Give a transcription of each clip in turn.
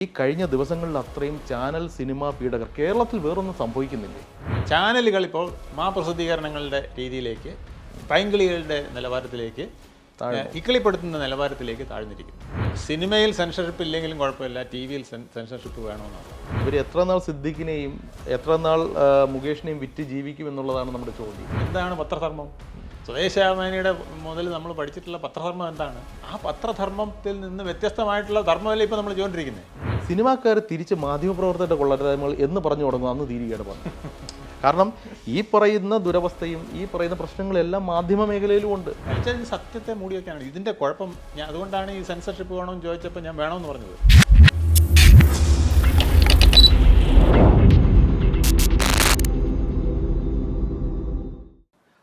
ഈ കഴിഞ്ഞ ദിവസങ്ങളിൽ അത്രയും ചാനൽ സിനിമാ പീഡകർ കേരളത്തിൽ വേറൊന്നും സംഭവിക്കുന്നില്ലേ? ചാനലുകൾ ഇപ്പോൾ മാപ്രസിദ്ധീകരണങ്ങളുടെ രീതിയിലേക്ക്, പൈങ്കിളികളുടെ നിലവാരത്തിലേക്ക്, ഇക്കിളിപ്പെടുത്തുന്ന നിലവാരത്തിലേക്ക് താഴ്ന്നിരിക്കുന്നു. സിനിമയിൽ സെൻസർഷിപ്പ് ഇല്ലെങ്കിലും കുഴപ്പമില്ല, ടി വിയിൽ സെൻസർഷിപ്പ് വേണമെന്നാണ്. ഇവർ എത്ര നാൾ സിദ്ദിഖിനെയും എത്ര നാൾ മുകേഷിനെയും വിറ്റ് ജീവിക്കും എന്നുള്ളതാണ് നമ്മുടെ ചോദ്യം. എന്താണ് പത്രധർമ്മം? സ്വദേശാഭിമാനിയുടെ മുതൽ നമ്മൾ പഠിച്ചിട്ടുള്ള പത്രധർമ്മം എന്താണ്? ആ പത്രധർമ്മത്തിൽ നിന്ന് വ്യത്യസ്തമായിട്ടുള്ള ധർമ്മമല്ലേ ഇപ്പോൾ നമ്മൾ ചെയ്തുകൊണ്ടിരിക്കുന്നത്. സിനിമാക്കാർ തിരിച്ച് മാധ്യമപ്രവർത്തകരുടെ കൊള്ളരുതായ്മകൾ എന്ന് പറഞ്ഞു തുടങ്ങും, അന്ന് തീരുകയാണ് പറഞ്ഞത്. കാരണം ഈ പറയുന്ന ദുരവസ്ഥയും ഈ പറയുന്ന പ്രശ്നങ്ങളെല്ലാം മാധ്യമ മേഖലയിലും ഉണ്ട്. സത്യത്തെ മൂടി വയ്ക്കാനാണ് ഇതിൻ്റെ കുഴപ്പം. അതുകൊണ്ടാണ് ഈ സെൻസർഷിപ്പ് വേണമെന്ന് ചോദിച്ചപ്പോൾ ഞാൻ വേണമെന്ന് പറഞ്ഞത്.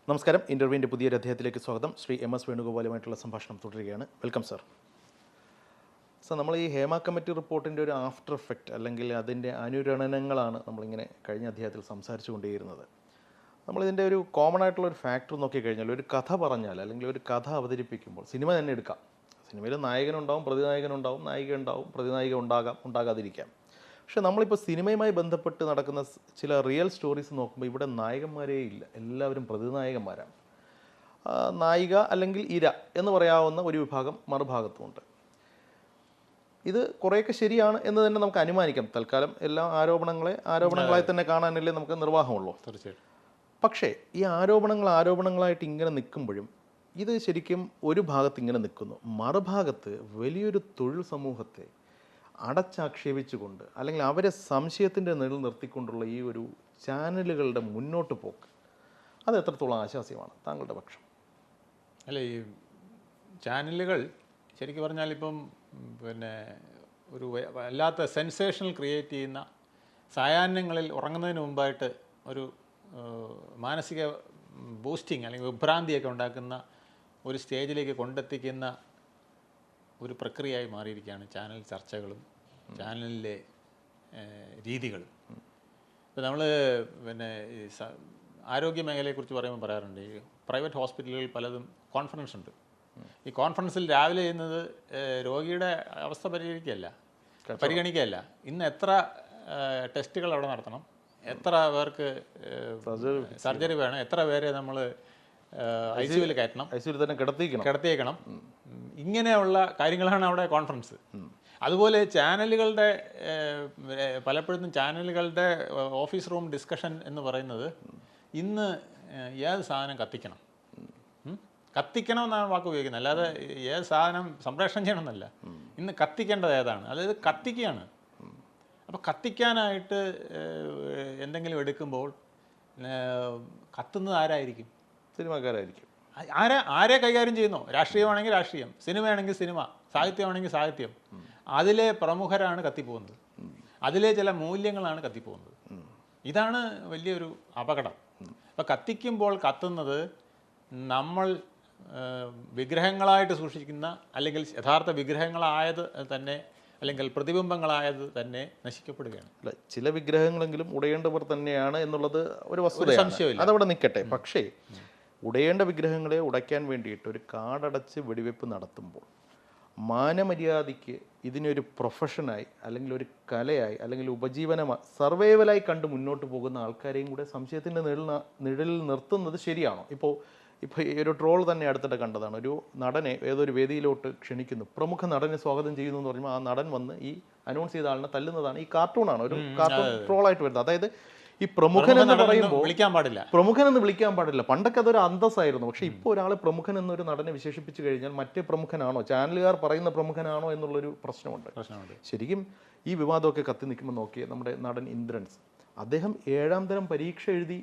നമസ്കാരം. ഇൻ്റർവ്യൂവിൻ്റെ പുതിയൊരു അധ്യായത്തിലേക്ക് സ്വാഗതം. ശ്രീ MS വേണുഗോപാലുമായിട്ടുള്ള സംഭാഷണം തുടരുകയാണ്. Welcome sir. സർ, നമ്മൾ ഈ ഹേമ കമ്മിറ്റി റിപ്പോർട്ടിൻ്റെ ഒരു ആഫ്റ്റർ എഫക്റ്റ് അല്ലെങ്കിൽ അതിൻ്റെ അനുരണനങ്ങളാണ് നമ്മളിങ്ങനെ കഴിഞ്ഞ അധ്യായത്തിൽ സംസാരിച്ചു കൊണ്ടേയിരുന്നത്. നമ്മളിതിൻ്റെ ഒരു കോമൺ ആയിട്ടുള്ള ഒരു ഫാക്ടർ നോക്കിക്കഴിഞ്ഞാൽ, ഒരു കഥ പറഞ്ഞാൽ അല്ലെങ്കിൽ ഒരു കഥ അവതരിപ്പിക്കുമ്പോൾ, സിനിമ തന്നെ എടുക്കാം, സിനിമയിൽ നായകനുണ്ടാവും, പ്രതിനായകനുണ്ടാവും, നായിക ഉണ്ടാവും, പ്രതിനായിക ഉണ്ടാകാതിരിക്കാം. പക്ഷേ നമ്മളിപ്പോൾ സിനിമയുമായി ബന്ധപ്പെട്ട് നടക്കുന്ന ചില റിയൽ സ്റ്റോറീസ് നോക്കുമ്പോൾ ഇവിടെ നായകന്മാരേ ഇല്ല, എല്ലാവരും പ്രതിനായകന്മാരാണ്. നായിക അല്ലെങ്കിൽ ഇര എന്ന് പറയാവുന്ന ഒരു വിഭാഗം മറുഭാഗത്തുമുണ്ട്. ഇത് കുറേയൊക്കെ ശരിയാണ് എന്ന് തന്നെ നമുക്ക് അനുമാനിക്കാം. തൽക്കാലം എല്ലാ ആരോപണങ്ങളായി തന്നെ കാണാനല്ലേ നമുക്ക് നിർവാഹമുള്ളൂ. തീർച്ചയായിട്ടും. പക്ഷേ ഈ ആരോപണങ്ങളായിട്ട് ഇങ്ങനെ നിൽക്കുമ്പോഴും ഇത് ശരിക്കും ഒരു ഭാഗത്ത് ഇങ്ങനെ നിൽക്കുന്നു, മറുഭാഗത്ത് വലിയൊരു തൊഴിൽ സമൂഹത്തെ അടച്ചാക്ഷേപിച്ചുകൊണ്ട് അല്ലെങ്കിൽ അവരെ സംശയത്തിൻ്റെ നിഴൽ നിർത്തിക്കൊണ്ടുള്ള ഈ ഒരു ചാനലുകളുടെ മുന്നോട്ട് പോക്ക്, അത് എത്രത്തോളം ആശാസ്യമാണ് താങ്കളുടെ പക്ഷം? അല്ല, ഈ ചാനലുകൾ ശരിക്കും പറഞ്ഞാൽ ഇപ്പം ഒരു വല്ലാത്ത സെൻസേഷണൽ ക്രിയേറ്റ് ചെയ്യുന്ന, സായാഹ്നങ്ങളിൽ ഉറങ്ങുന്നതിന് മുമ്പായിട്ട് ഒരു മാനസിക ബൂസ്റ്റിംഗ് അല്ലെങ്കിൽ വിഭ്രാന്തിയൊക്കെ ഉണ്ടാക്കുന്ന ഒരു സ്റ്റേജിലേക്ക് കൊണ്ടെത്തിക്കുന്ന ഒരു പ്രക്രിയയായി മാറിയിരിക്കുകയാണ് ചാനൽ ചർച്ചകളും ചാനലിലെ രീതികളും. ഇപ്പോൾ നമ്മൾ ഈ ആരോഗ്യ മേഖലയെക്കുറിച്ച് പറയുമ്പോൾ പറയാറുണ്ട്, ഈ പ്രൈവറ്റ് ഹോസ്പിറ്റലുകളിൽ പലതും കോൺഫറൻസ് ഉണ്ട്. ഈ കോൺഫറൻസിൽ രാവിലെ ചെയ്യുന്നത് രോഗിയുടെ അവസ്ഥ പരിഗണിക്കുകയല്ല, ഇന്ന് എത്ര ടെസ്റ്റുകൾ അവിടെ നടത്തണം, എത്ര പേർക്ക് സർജറി വേണം, എത്ര പേരെ നമ്മൾ ICUവിൽ കയറ്റണം, ICUവിൽ തന്നെ കിടത്തിയേക്കണം, ഇങ്ങനെയുള്ള കാര്യങ്ങളാണ് അവിടെ കോൺഫറൻസ്. അതുപോലെ ചാനലുകളുടെ പലപ്പോഴും ചാനലുകളുടെ ഓഫീസ് റൂം ഡിസ്കഷൻ എന്ന് പറയുന്നത്, ഇന്ന് ഏത് സാധനം കത്തിക്കണം എന്നാണ് വാക്ക് ഉപയോഗിക്കുന്നത്, അല്ലാതെ ഏത് സാധനം സംപ്രേഷണം ചെയ്യണമെന്നല്ല. ഇന്ന് കത്തിക്കേണ്ടത് ഏതാണ്, അതായത് കത്തിക്കുകയാണ്. അപ്പോൾ കത്തിക്കാനായിട്ട് എന്തെങ്കിലും എടുക്കുമ്പോൾ കത്തുന്നത് ആരായിരിക്കും? സിനിമാക്കാരായിരിക്കും. ആരെ കൈകാര്യം ചെയ്യുന്നു? രാഷ്ട്രീയമാണെങ്കിൽ രാഷ്ട്രീയം, സിനിമയാണെങ്കിൽ സിനിമ, സാഹിത്യമാണെങ്കിൽ സാഹിത്യം. അതിലെ പ്രമുഖരാണ് കത്തിപ്പോകുന്നത്, അതിലെ ചില മൂല്യങ്ങളാണ് കത്തിപ്പോകുന്നത്. ഇതാണ് വലിയൊരു അപകടം. അപ്പോൾ കത്തിക്കുമ്പോൾ കത്തുന്നത് നമ്മൾ വിഗ്രഹങ്ങളായിട്ട് സൂക്ഷിക്കുന്ന, അല്ലെങ്കിൽ യഥാർത്ഥ വിഗ്രഹങ്ങളായത് തന്നെ, അല്ലെങ്കിൽ പ്രതിബിംബങ്ങളായത് തന്നെ നശിക്കപ്പെടുകയാണ്. അല്ല, ചില വിഗ്രഹങ്ങളെങ്കിലും ഉടയേണ്ടവർ തന്നെയാണ് എന്നുള്ളത് ഒരു വസ്തുതയാണ്, അതവിടെ നിൽക്കട്ടെ. പക്ഷേ ഉടയേണ്ട വിഗ്രഹങ്ങളെ ഉടയ്ക്കാൻ വേണ്ടിയിട്ട് ഒരു കാടടച്ച് വെടിവെപ്പ് നടത്തുമ്പോൾ മാനമര്യാദയ്ക്ക് ഇതിനൊരു പ്രൊഫഷനായി അല്ലെങ്കിൽ ഒരു കലയായി അല്ലെങ്കിൽ ഉപജീവനമായി സർവൈവലായി കണ്ട് മുന്നോട്ട് പോകുന്ന ആൾക്കാരെയും കൂടെ സംശയത്തിൻ്റെ നിഴലിൽ നിർത്തുന്നത് ശരിയാണോ? ഇപ്പോൾ ഈ ഒരു ട്രോൾ തന്നെ അടുത്തിടെ കണ്ടതാണ്. ഒരു നടനെ ഏതൊരു വേദിയിലോട്ട് ക്ഷണിക്കുന്നു, പ്രമുഖ നടനെ സ്വാഗതം ചെയ്യുന്നു എന്ന് പറയുമ്പോൾ ആ നടൻ വന്ന് ഈ അനൗൺസ് ചെയ്ത ആളിനെ തല്ലുന്നതാണ്. ഈ കാർട്ടൂണാണ്, ഒരു കാർട്ടൂൺ ട്രോളായിട്ട് വരുന്നത്. അതായത് ഈ പ്രമുഖൻ എന്ന് പറയുമ്പോൾ പ്രമുഖനെന്ന് വിളിക്കാൻ പാടില്ല. പണ്ടൊക്കെ അതൊരു അന്തസ്സായിരുന്നു. പക്ഷേ ഇപ്പോൾ ഒരാൾ പ്രമുഖൻ എന്നൊരു നടനെ വിശേഷിപ്പിച്ചു കഴിഞ്ഞാൽ മറ്റേ പ്രമുഖനാണോ, ചാനലുകാർ പറയുന്ന പ്രമുഖനാണോ എന്നുള്ളൊരു പ്രശ്നമുണ്ട്. ശരിക്കും ഈ വിവാദമൊക്കെ കത്തി നിൽക്കുമ്പോൾ നോക്കിയ നമ്മുടെ നടൻ ഇന്ദ്രൻസ്, അദ്ദേഹം 7ാം തരം പരീക്ഷ എഴുതി,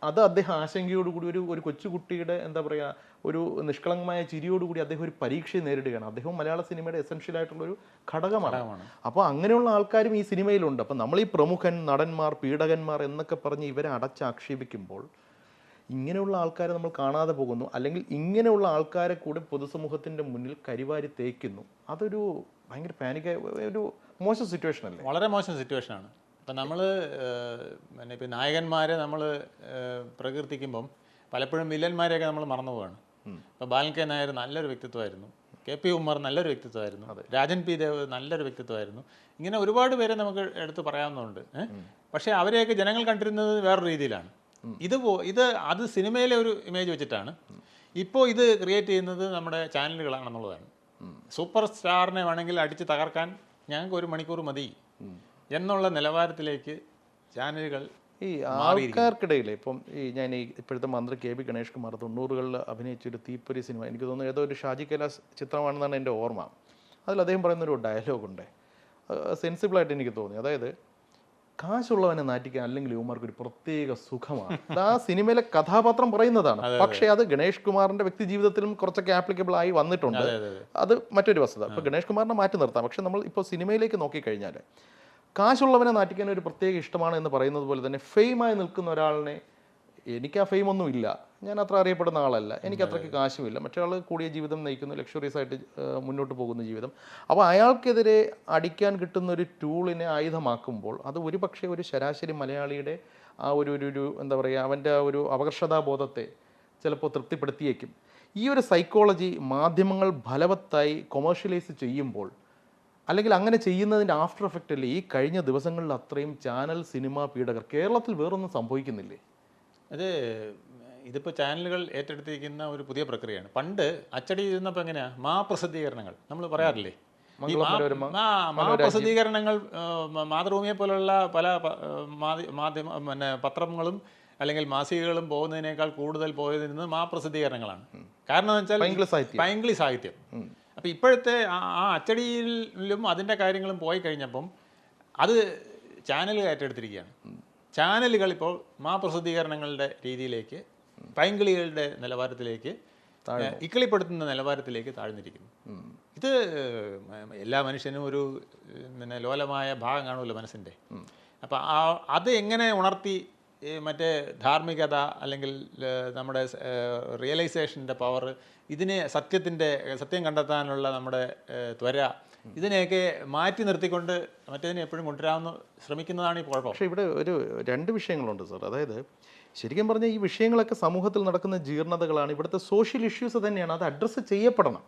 അത് അദ്ദേഹം ആശങ്കയോടുകൂടി ഒരു കൊച്ചുകുട്ടിയുടെ എന്താ പറയുക, ഒരു നിഷ്കളങ്കമായ ചിരിയോടുകൂടി അദ്ദേഹം ഒരു പരീക്ഷയെ നേരിടുകയാണ്. അദ്ദേഹം മലയാള സിനിമയുടെ എസെൻഷ്യൽ ആയിട്ടുള്ളൊരു ഘടകമാണ്. അപ്പോൾ അങ്ങനെയുള്ള ആൾക്കാരും ഈ സിനിമയിലുണ്ട്. അപ്പം നമ്മൾ ഈ പ്രമുഖൻ, നടന്മാർ, പീഡകന്മാർ എന്നൊക്കെ പറഞ്ഞ് ഇവരെ അടച്ചാക്ഷേപിക്കുമ്പോൾ ഇങ്ങനെയുള്ള ആൾക്കാരെ നമ്മൾ കാണാതെ പോകുന്നു, അല്ലെങ്കിൽ ഇങ്ങനെയുള്ള ആൾക്കാരെ കൂടി പൊതുസമൂഹത്തിൻ്റെ മുന്നിൽ കരിവാരി തേക്കുന്നു. അതൊരു ഭയങ്കര പാനിക്കായ ഒരു മോശം സിറ്റുവേഷൻ അല്ലേ? വളരെ മോശം സിറ്റുവേഷനാണ്. ഇപ്പം നമ്മൾ ഇപ്പം നായകന്മാരെ നമ്മൾ പ്രകീർത്തിക്കുമ്പം പലപ്പോഴും വില്ലന്മാരെയൊക്കെ നമ്മൾ മറന്നു പോവാണ്. ഇപ്പോൾ ബാലൻ കെ നായർ നല്ലൊരു വ്യക്തിത്വമായിരുന്നു. KP ഉമ്മർ നല്ലൊരു വ്യക്തിത്വമായിരുന്നു, രാജൻ പി ദേവ് നല്ലൊരു വ്യക്തിത്വമായിരുന്നു. ഇങ്ങനെ ഒരുപാട് പേരെ നമുക്ക് എടുത്ത് പറയാവുന്നതുണ്ട്. പക്ഷേ അവരെയൊക്കെ ജനങ്ങൾ കണ്ടിരുന്നത് വേറൊരു രീതിയിലാണ്. ഇത് അത് സിനിമയിലെ ഒരു ഇമേജ് വെച്ചിട്ടാണ്. ഇപ്പോൾ ഇത് ക്രിയേറ്റ് ചെയ്യുന്നത് നമ്മുടെ ചാനലുകളാണെന്നുള്ളതാണ്. സൂപ്പർ സ്റ്റാറിനെ വേണമെങ്കിൽ അടിച്ച് തകർക്കാൻ ഞങ്ങൾക്ക് 1 മണിക്കൂർ മതി എന്നുള്ള നിലവാരത്തിലേക്ക് ചാനലുകൾ ഈ ആൾക്കാർക്കിടയിൽ ഇപ്പം ഞാൻ ഇപ്പോഴത്തെ മന്ത്രി KB ഗണേഷ് കുമാർ 90കളിൽ അഭിനയിച്ചൊരു തീപ്പൊരി സിനിമ, എനിക്ക് തോന്നുന്നു ഏതോ ഒരു ഷാജി കൈലാസ് ചിത്രമാണെന്നാണ് എൻ്റെ ഓർമ്മ. അതിൽ അദ്ദേഹം പറയുന്നൊരു ഡയലോഗുണ്ട്, സെൻസിബിളായിട്ട് എനിക്ക് തോന്നി. അതായത് കാശുള്ളവനെ നാറ്റിക്കാൻ അല്ലെങ്കിൽ യുവമാർക്ക് ഒരു പ്രത്യേക സുഖമാണ്. അത് ആ സിനിമയിലെ കഥാപാത്രം പറയുന്നതാണ്. പക്ഷേ അത് ഗണേഷ് കുമാറിന്റെ വ്യക്തി ജീവിതത്തിലും കുറച്ചൊക്കെ ആപ്ലിക്കബിൾ ആയി വന്നിട്ടുണ്ട്. അത് മറ്റൊരു വസ്തുത. ഇപ്പോൾ ഗണേഷ് കുമാറിനെ മാറ്റി നിർത്താം. പക്ഷെ നമ്മൾ ഇപ്പോൾ സിനിമയിലേക്ക് നോക്കിക്കഴിഞ്ഞാൽ കാശുള്ളവനെ നാറ്റിക്കാൻ ഒരു പ്രത്യേക ഇഷ്ടമാണ് എന്ന് പറയുന്നത് പോലെ തന്നെ ഫെയിമായി നിൽക്കുന്ന ഒരാളിനെ, എനിക്ക് ആ ഫെയിം ഒന്നും ഇല്ല, ഞാൻ അത്ര അറിയപ്പെടുന്ന ആളല്ല, എനിക്ക് അത്രയ്ക്ക് കാശുമില്ല, മറ്റേ ആൾ കൂടിയ ജീവിതം നയിക്കുന്നു, ലക്ഷറീസ് ആയിട്ട് മുന്നോട്ട് പോകുന്ന ജീവിതം. അപ്പോൾ അയാൾക്കെതിരെ അടിക്കാൻ കിട്ടുന്ന ഒരു ടൂളിനെ ആയുധമാക്കുമ്പോൾ അത് ഒരുപക്ഷെ ഒരു ശരാശരി മലയാളിയുടെ ആ ഒരു എന്താ പറയുക, അവൻ്റെ ആ ഒരു അപകർഷതാബോധത്തെ ചിലപ്പോൾ തൃപ്തിപ്പെടുത്തിയേക്കും. ഈ ഒരു സൈക്കോളജി മാധ്യമങ്ങൾ ഫലവത്തായി കൊമേഴ്ഷ്യലൈസ് ചെയ്യുമ്പോൾ, അല്ലെങ്കിൽ അങ്ങനെ ചെയ്യുന്നതിൻ്റെ ആഫ്റ്റർ എഫക്റ്റ് അല്ലേ ഈ കഴിഞ്ഞ ദിവസങ്ങളിൽ അത്രയും ചാനൽ സിനിമ പീഡകർ കേരളത്തിൽ വേറൊന്നും സംഭവിക്കുന്നില്ലേ? ഇതിപ്പോൾ ചാനലുകൾ ഏറ്റെടുത്തിരിക്കുന്ന ഒരു പുതിയ പ്രക്രിയയാണ്. പണ്ട് അച്ചടി ഇരുന്നപ്പോൾ എങ്ങനെയാ പ്രസിദ്ധീകരണങ്ങൾ നമ്മൾ പറയാറില്ലേ, പ്രസിദ്ധീകരണങ്ങൾ മാതൃഭൂമിയെ പോലുള്ള പല പിന്നെ പത്രങ്ങളും അല്ലെങ്കിൽ മാസികകളും പോകുന്നതിനേക്കാൾ കൂടുതൽ പോയതിരുന്നത് പ്രസിദ്ധീകരണങ്ങളാണ്. കാരണം എന്ന് വെച്ചാൽ പൈങ്കിളി സാഹിത്യം. അപ്പോൾ ഇപ്പോഴത്തെ ആ അച്ചടിയിലും അതിൻ്റെ കാര്യങ്ങളും പോയി കഴിഞ്ഞപ്പം അത് ചാനലുകൾ ഏറ്റെടുത്തിരിക്കുകയാണ്. ചാനലുകൾ ഇപ്പോൾ പ്രസിദ്ധീകരണങ്ങളുടെ രീതിയിലേക്ക്, പൈങ്കിളികളുടെ നിലവാരത്തിലേക്ക്, ഇക്കിളിപ്പെടുത്തുന്ന നിലവാരത്തിലേക്ക് താഴ്ന്നിരിക്കുന്നു. ഇത് എല്ലാ മനുഷ്യനും ഒരു പിന്നെ ലോലമായ ഭാഗം കാണുമല്ലോ മനസ്സിൻ്റെ. അപ്പം അത് എങ്ങനെ ഉണർത്തി മറ്റേ ധാർമ്മികത അല്ലെങ്കിൽ നമ്മുടെ റിയലൈസേഷൻ്റെ പവർ, ഇതിനെ സത്യം കണ്ടെത്താനുള്ള നമ്മുടെ ത്വര, ഇതിനെയൊക്കെ മാറ്റി നിർത്തിക്കൊണ്ട് മറ്റേതിനെ എപ്പോഴും കൊണ്ടുവരാമെന്ന് ശ്രമിക്കുന്നതാണ് ഈ കുഴപ്പം. പക്ഷേ ഇവിടെ ഒരു 2 വിഷയങ്ങളുണ്ട് സാർ. അതായത് ശരിക്കും പറഞ്ഞാൽ ഈ വിഷയങ്ങളൊക്കെ സമൂഹത്തിൽ നടക്കുന്ന ജീർണതകളാണ്, ഇവിടുത്തെ സോഷ്യൽ ഇഷ്യൂസ് തന്നെയാണ്, അത് അഡ്രസ്സ് ചെയ്യപ്പെടണം.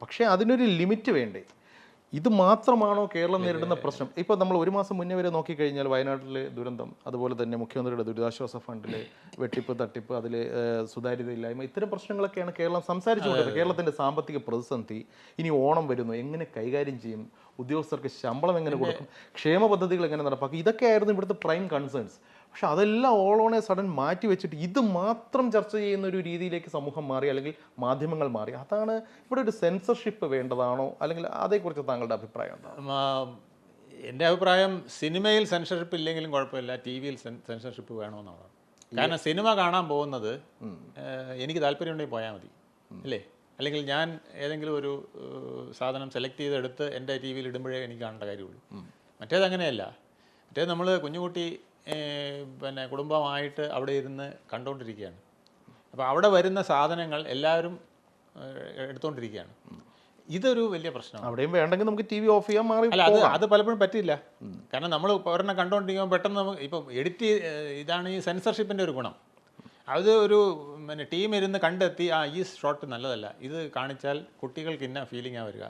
പക്ഷേ അതിനൊരു ലിമിറ്റ് വേണ്ടേ? ഇത് മാത്രമാണോ കേരളം നേരിടുന്ന പ്രശ്നം? ഇപ്പോൾ നമ്മൾ 1 മാസം മുന്നേ വരെ നോക്കിക്കഴിഞ്ഞാൽ വയനാട്ടിലെ ദുരന്തം, അതുപോലെ തന്നെ മുഖ്യമന്ത്രിയുടെ ദുരിതാശ്വാസ ഫണ്ടിലെ വെട്ടിപ്പ് തട്ടിപ്പ്, അതിൽ സുതാര്യതയില്ലായ്മ, ഇത്തരം പ്രശ്നങ്ങളൊക്കെയാണ് കേരളം സംസാരിച്ചുകൊണ്ടിരുന്നത്. കേരളത്തിൻ്റെ സാമ്പത്തിക പ്രതിസന്ധി, ഇനി ഓണം വരുന്നു, എങ്ങനെ കൈകാര്യം ചെയ്യും, ഉദ്യോഗസ്ഥർക്ക് ശമ്പളം എങ്ങനെ കൊടുക്കും, ക്ഷേമ പദ്ധതികൾ എങ്ങനെ നടപ്പാക്കും, ഇതൊക്കെയായിരുന്നു ഇവിടുത്തെ പ്രൈം കൺസേൺസ്. പക്ഷെ അതെല്ലാം ഓൾ ഓൺ എ സഡൻ മാറ്റി വെച്ചിട്ട് ഇത് മാത്രം ചർച്ച ചെയ്യുന്ന ഒരു രീതിയിലേക്ക് സമൂഹം മാറി, അല്ലെങ്കിൽ മാധ്യമങ്ങൾ മാറി. അതാണ് ഇവിടെ ഒരു സെൻസർഷിപ്പ് വേണ്ടതാണോ, അല്ലെങ്കിൽ അതേക്കുറിച്ച് താങ്കളുടെ അഭിപ്രായം എന്താണ്? എൻ്റെ അഭിപ്രായം സിനിമയിൽ സെൻസർഷിപ്പ് ഇല്ലെങ്കിലും കുഴപ്പമില്ല, TV-യിൽ സെൻസർഷിപ്പ് വേണമെന്നാണ്. കാരണം സിനിമ കാണാൻ പോകുന്നത് എനിക്ക് താല്പര്യമുണ്ടെങ്കിൽ പോയാൽ മതി അല്ലേ? അല്ലെങ്കിൽ ഞാൻ ഏതെങ്കിലും ഒരു സാധനം സെലക്ട് ചെയ്തെടുത്ത് എൻ്റെ TV-യിൽ ഇടുമ്പോഴേ എനിക്ക് കാണേണ്ട കാര്യമുള്ളൂ. മറ്റേത് അങ്ങനെയല്ല. മറ്റേത് നമ്മൾ കുഞ്ഞുകുട്ടി പിന്നെ കുടുംബമായിട്ട് അവിടെ ഇരുന്ന് കണ്ടുകൊണ്ടിരിക്കുകയാണ്. അപ്പോൾ അവിടെ വരുന്ന സാധനങ്ങൾ എല്ലാവരും എടുത്തുകൊണ്ടിരിക്കുകയാണ്. ഇതൊരു വലിയ പ്രശ്നമാണ്. അവിടെയും വേണ്ടെങ്കിൽ നമുക്ക് TV ഓഫ് ചെയ്യാൻ മാറി. അല്ല, അത് പലപ്പോഴും പറ്റില്ല. കാരണം നമ്മൾ ഒരെണ്ണം കണ്ടുകൊണ്ടിരിക്കുമ്പോൾ പെട്ടെന്ന് നമുക്ക് ഇപ്പം ഇതാണ് ഈ സെൻസർഷിപ്പിൻ്റെ ഒരു ഗുണം. അത് ഒരു പിന്നെ ടീം ഇരുന്ന് കണ്ടെത്തി ഈ ഷോട്ട് നല്ലതല്ല, ഇത് കാണിച്ചാൽ കുട്ടികൾക്ക് ഇന്ന ഫീലിംഗാണ് വരിക,